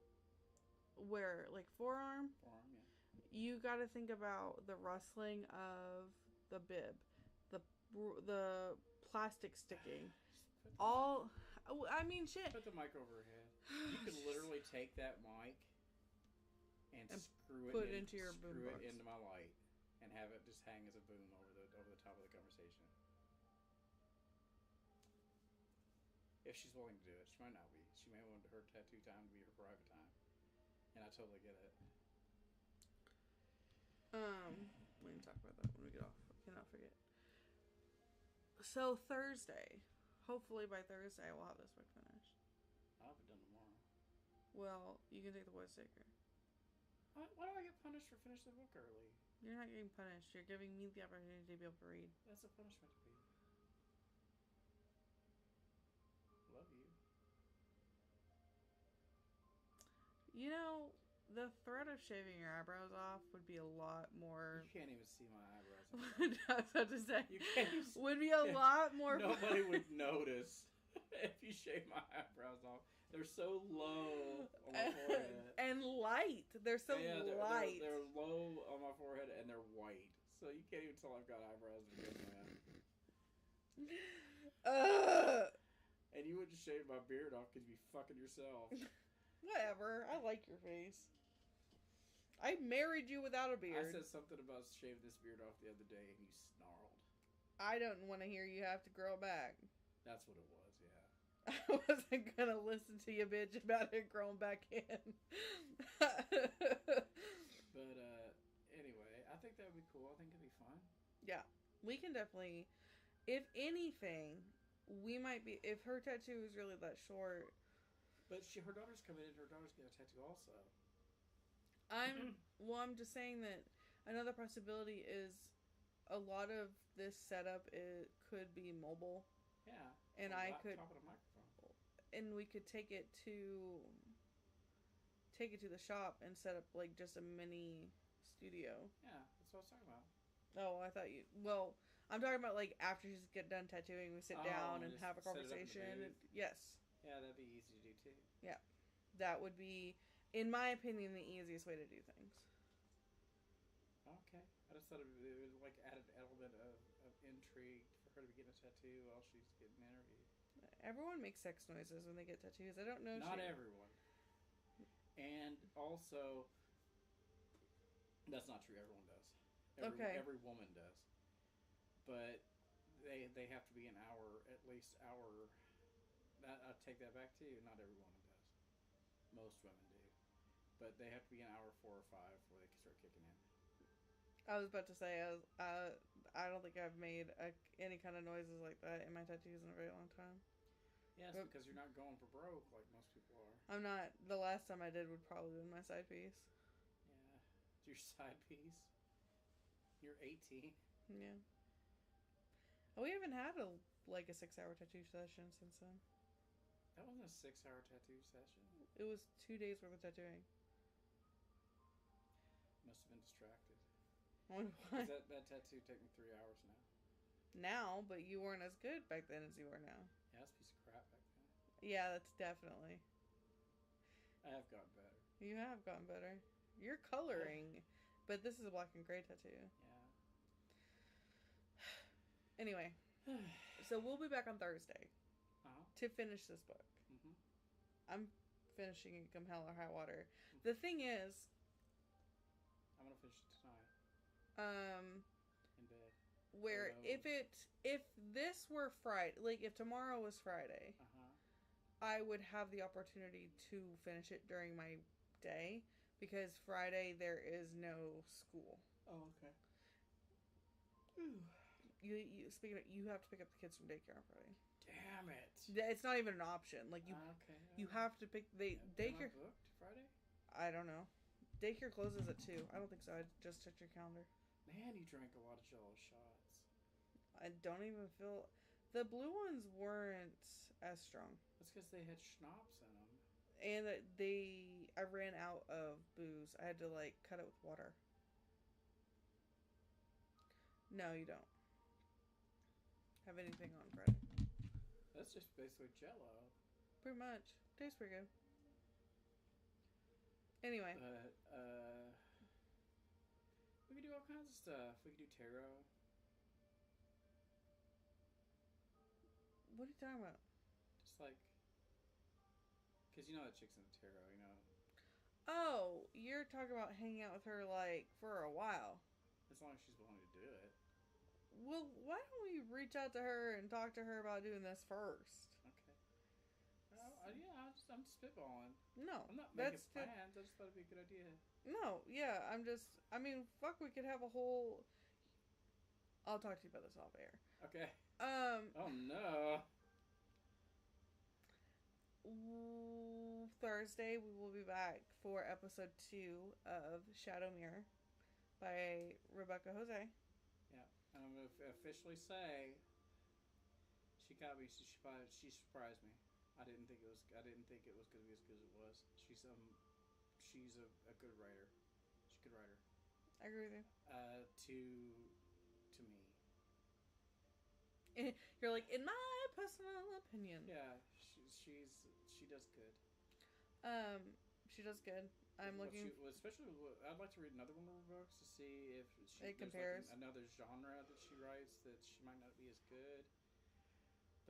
where like forearm? Forearm, yeah. You got to think about the rustling of the bib, the plastic sticking. All, I mean, shit. Put the mic over her head. You could literally take that mic and screw it put it into your screw boombox. it into my light and have it just hang as a boom over the top of the conversation. If she's willing to do it, she might not be. She may want her tattoo time to be her private time, and I totally get it. We can talk about that when we get off. I cannot forget. So Thursday, hopefully by Thursday, we'll have this book finished. I'll have it done tomorrow. Well, you can take the voice taker. Why do I get punished for finishing the book early? You're not getting punished. You're giving me the opportunity to be able to read. That's a punishment to be. Love you. You know, the threat of shaving your eyebrows off would be a lot more. You can't even see my eyebrows. I was about to say. You can't even see. Would be a lot more. Nobody would notice if you shave my eyebrows off. They're so low on my forehead. And light. They're so light. They're low on my forehead and they're white. So you can't even tell I've got eyebrows to begin with. And you wouldn't shave my beard off because you'd be fucking yourself. Whatever. I like your face. I married you without a beard. I said something about shaving this beard off the other day and you snarled. I don't want to hear you have to grow back. That's what it was, yeah. I wasn't gonna listen to you bitch about it growing back in. But anyway, I think that would be cool. I think it'd be fun. Yeah, we can definitely. If anything, we might be. If her tattoo is really that short, But her daughter's coming in. Her daughter's getting a tattoo also. I'm just saying that another possibility is a lot of this setup could be mobile. Yeah. And on I the could, laptop and a microphone. and we could take it to the shop and set up like just a mini studio. Yeah, that's what I was talking about. Oh, I thought you. Well, I'm talking about like after you get done tattooing, we sit down and just have a set it up in the conversation. booth. Yes, Yeah, that'd be easy to do too. that would be, in my opinion, the easiest way to do things. Okay. I just thought it would like add an element of intrigue for her to be getting a tattoo while she's getting interviewed. Everyone makes sex noises when they get tattoos. I don't know. Not everyone. And also, that's not true. Everyone does. Every woman does. But they have to be at least hour. I take that back too. Not every woman does. Most women do. But they have to be an hour 4 or 5 before they can start kicking in. I was about to say, I don't think I've made any kind of noises like that in my tattoos in a very long time. Yeah, it's because you're not going for broke like most people are. I'm not. The last time I did would probably be my side piece. Yeah. It's your side piece. You're 18. Yeah. We haven't had a 6-hour tattoo session since then. That wasn't a 6-hour tattoo session. It was 2 days worth of tattooing. Must have been distracted. Why? 'Cause that tattoo took me 3 hours now. Now, but you weren't as good back then as you are now. Yeah, that's a piece of crap back then. Yeah, that's definitely. I have gotten better. You have gotten better. You're coloring, but this is a black and gray tattoo. Yeah. Anyway, So we'll be back on Thursday Uh-huh. to finish this book. Mm-hmm. I'm finishing it come hell or high water. The thing is, I'm gonna finish it tonight um, in bed. where if this were Friday, like if tomorrow was Friday, Uh-huh. I would have the opportunity to finish it during my day because Friday there is no school. Oh, okay. You speaking of, you have to pick up the kids from daycare on Friday. Damn it. It's not even an option. Like Okay. you have to pick daycare. Am I booked Friday? I don't know. Daycare closes at 2. I don't think so. I just checked your calendar. Man, you drank a lot of Jello shots. I don't even feel the blue ones weren't as strong, That's because they had schnapps in them. and that I ran out of booze. I had to like cut it with water. No, you don't have anything on Friday. That's just basically Jello. Pretty much tastes pretty good. Anyway, But we could do all kinds of stuff. We could do tarot. what are you talking about? Just like, because you know that chick's in the tarot, you know. Oh, you're talking about hanging out with her like for a while. As long as she's willing to do it. Well, why don't we reach out to her and talk to her about doing this first? Okay. Yeah, I'm spitballing. No, I'm not making that's plans. I just thought it'd be a good idea. No, yeah, I mean, fuck, we could have a whole. I'll talk to you about this off air. Okay. Oh no. Thursday we will be back for episode 2 of Shadow Mirror by Rebecca Jose. Yeah, and I'm gonna officially say she got me. She surprised me. I didn't think it was gonna be as good as it was. She's a good writer. She's a good writer. I agree with you. To me. You're like, in my personal opinion. Yeah, she does good. She does good. I'm looking. Especially, I'd like to read another one of her books to see if It compares. Like another genre that she writes that she might not be as good.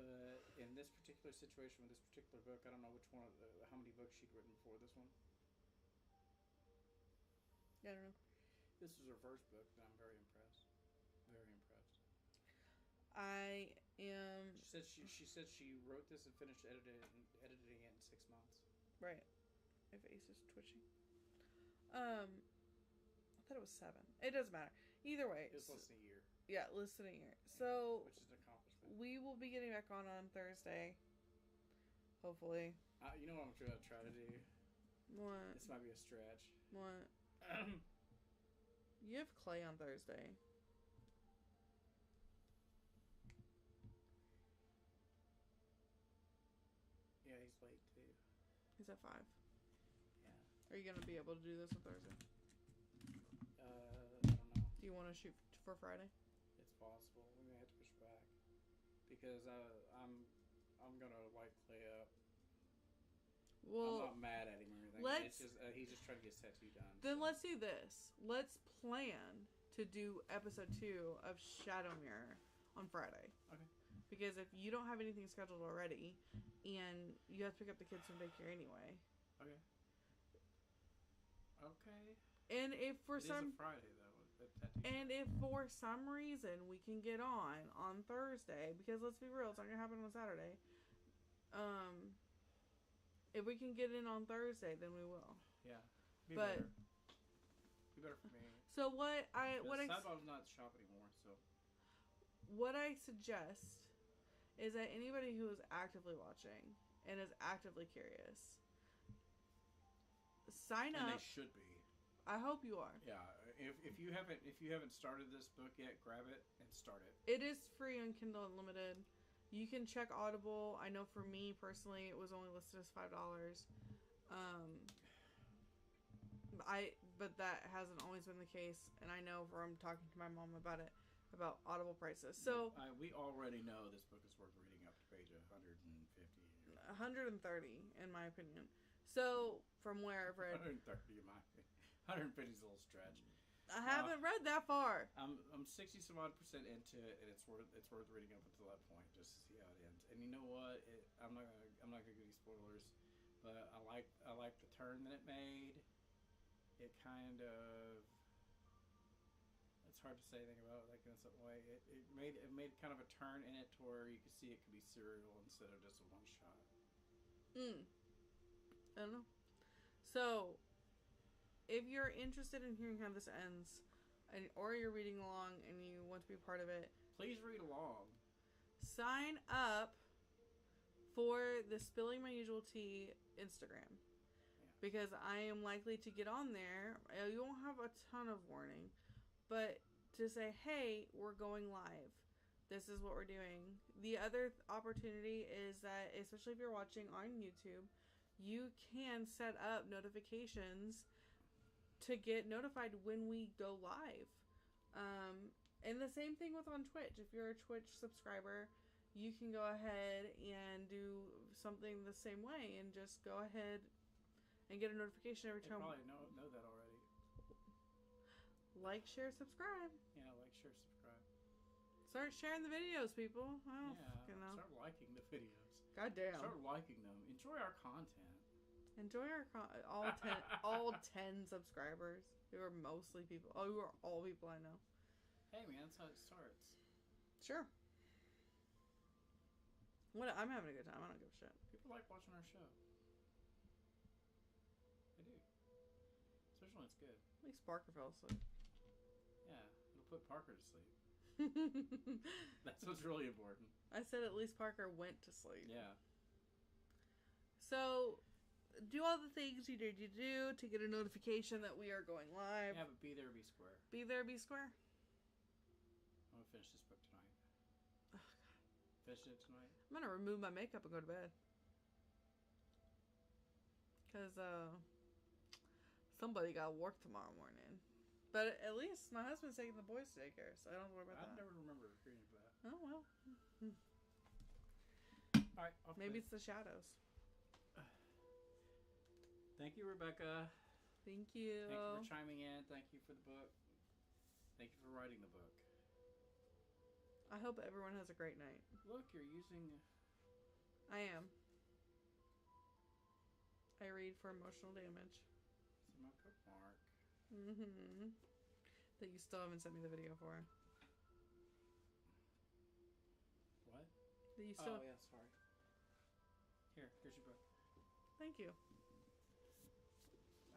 But in this particular situation with this particular book, I don't know which one, how many books she'd written before this one. I don't know. This was her first book, and I'm very impressed. Very impressed. I am She said she wrote this and finished editing it in 6 months. right. My face is twitching. I thought it was 7. It doesn't matter. Either way. It was less than a year. Yeah, less than a year. So which is an accomplishment. we will be getting back on Thursday. Hopefully. You know what I'm gonna try to do? What? This might be a stretch. What? You have Clay on Thursday. Yeah, he's late too. He's at 5. Yeah. Are you gonna be able to do this on Thursday? I don't know. Do you want to shoot for Friday? It's possible. We may have to push back because I'm gonna light Clay up. Well, I'm not mad at him or anything. let's- It's just he's just trying to get his tattoo done. then so. let's do this. Let's plan to do episode 2 of Shadow Mirror on Friday. Okay. Because if you don't have anything scheduled already, and you have to pick up the kids from daycare anyway, Okay. Okay. and if for It is some a Friday though. Tattoo. and if for some reason we can get on Thursday, because let's be real, it's not gonna happen on Saturday. If we can get in on Thursday, then we will. Yeah. Be But- better. Be better for me. So what I Sideball's not shop anymore, so. what I suggest is that anybody who is actively watching and is actively curious, sign And up. they should be. I hope you are. Yeah. If you haven't started this book yet, grab it and start it. It is free on Kindle Unlimited. You can check Audible. I know for me personally, it was only listed as $5. But that hasn't always been the case, and I know from talking to my mom about it, about Audible prices. So we already know this book is worth reading up to page 150. 130, in my opinion. So from where I've read, 130 in my opinion. 150 is a little stretch. I haven't read that far. I'm 60 some odd % into it, and it's worth reading up until that point just to see how it ends. And you know what? I'm not gonna give you spoilers, but I like the turn that it made. It kind of, it's hard to say anything about it, like in some way. It made kind of a turn in it to where you could see it could be serial instead of just a one shot. I don't know. So, if you're interested in hearing how this ends, or you're reading along and you want to be part of it, please read along. Sign up for the Spilling My Usual Tea Instagram. Yeah. Because I am likely to get on there. You won't have a ton of warning, but to say, hey, we're going live. This is what we're doing. The other opportunity is that, especially if you're watching on YouTube, you can set up notifications to get notified when we go live. And the same thing with on Twitch. If you're a Twitch subscriber, you can go ahead and do something the same way and just go ahead and get a notification every time. You probably know that already. Like, share, subscribe. Yeah, like, share, subscribe. Start sharing the videos, people. I don't fucking know. Start liking the videos. God damn. Start liking them. Enjoy our content. Enjoy our all 10 subscribers who are mostly people. Oh, who are all people I know. Hey man, that's how it starts. Sure. I'm having a good time. I don't give a shit. People like watching our show. They do. Especially when it's good. At least Parker fell asleep. Yeah, it'll put Parker to sleep. That's what's really important. I said at least Parker went to sleep. Yeah. So, do all the things you need to do to get a notification that we are going live. Yeah, but be there, be square. Be there, be square. I'm gonna finish this book tonight. Oh, God. Finish it tonight. I'm gonna remove my makeup and go to bed. Because, somebody got work tomorrow morning. But at least my husband's taking the boys to daycare, so I don't have to worry about that. I never remember reading that. Oh, well. Alright, maybe it's the shadows. Thank you, Rebecca. Thank you. Thank you for chiming in. Thank you for the book. Thank you for writing the book. I hope everyone has a great night. Look, you're using... I am. I read for emotional damage. It's my bookmark. Mm-hmm. That you still haven't sent me the video for. What? That you still... Oh, yeah, sorry. Here's your book. Thank you.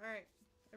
Alright.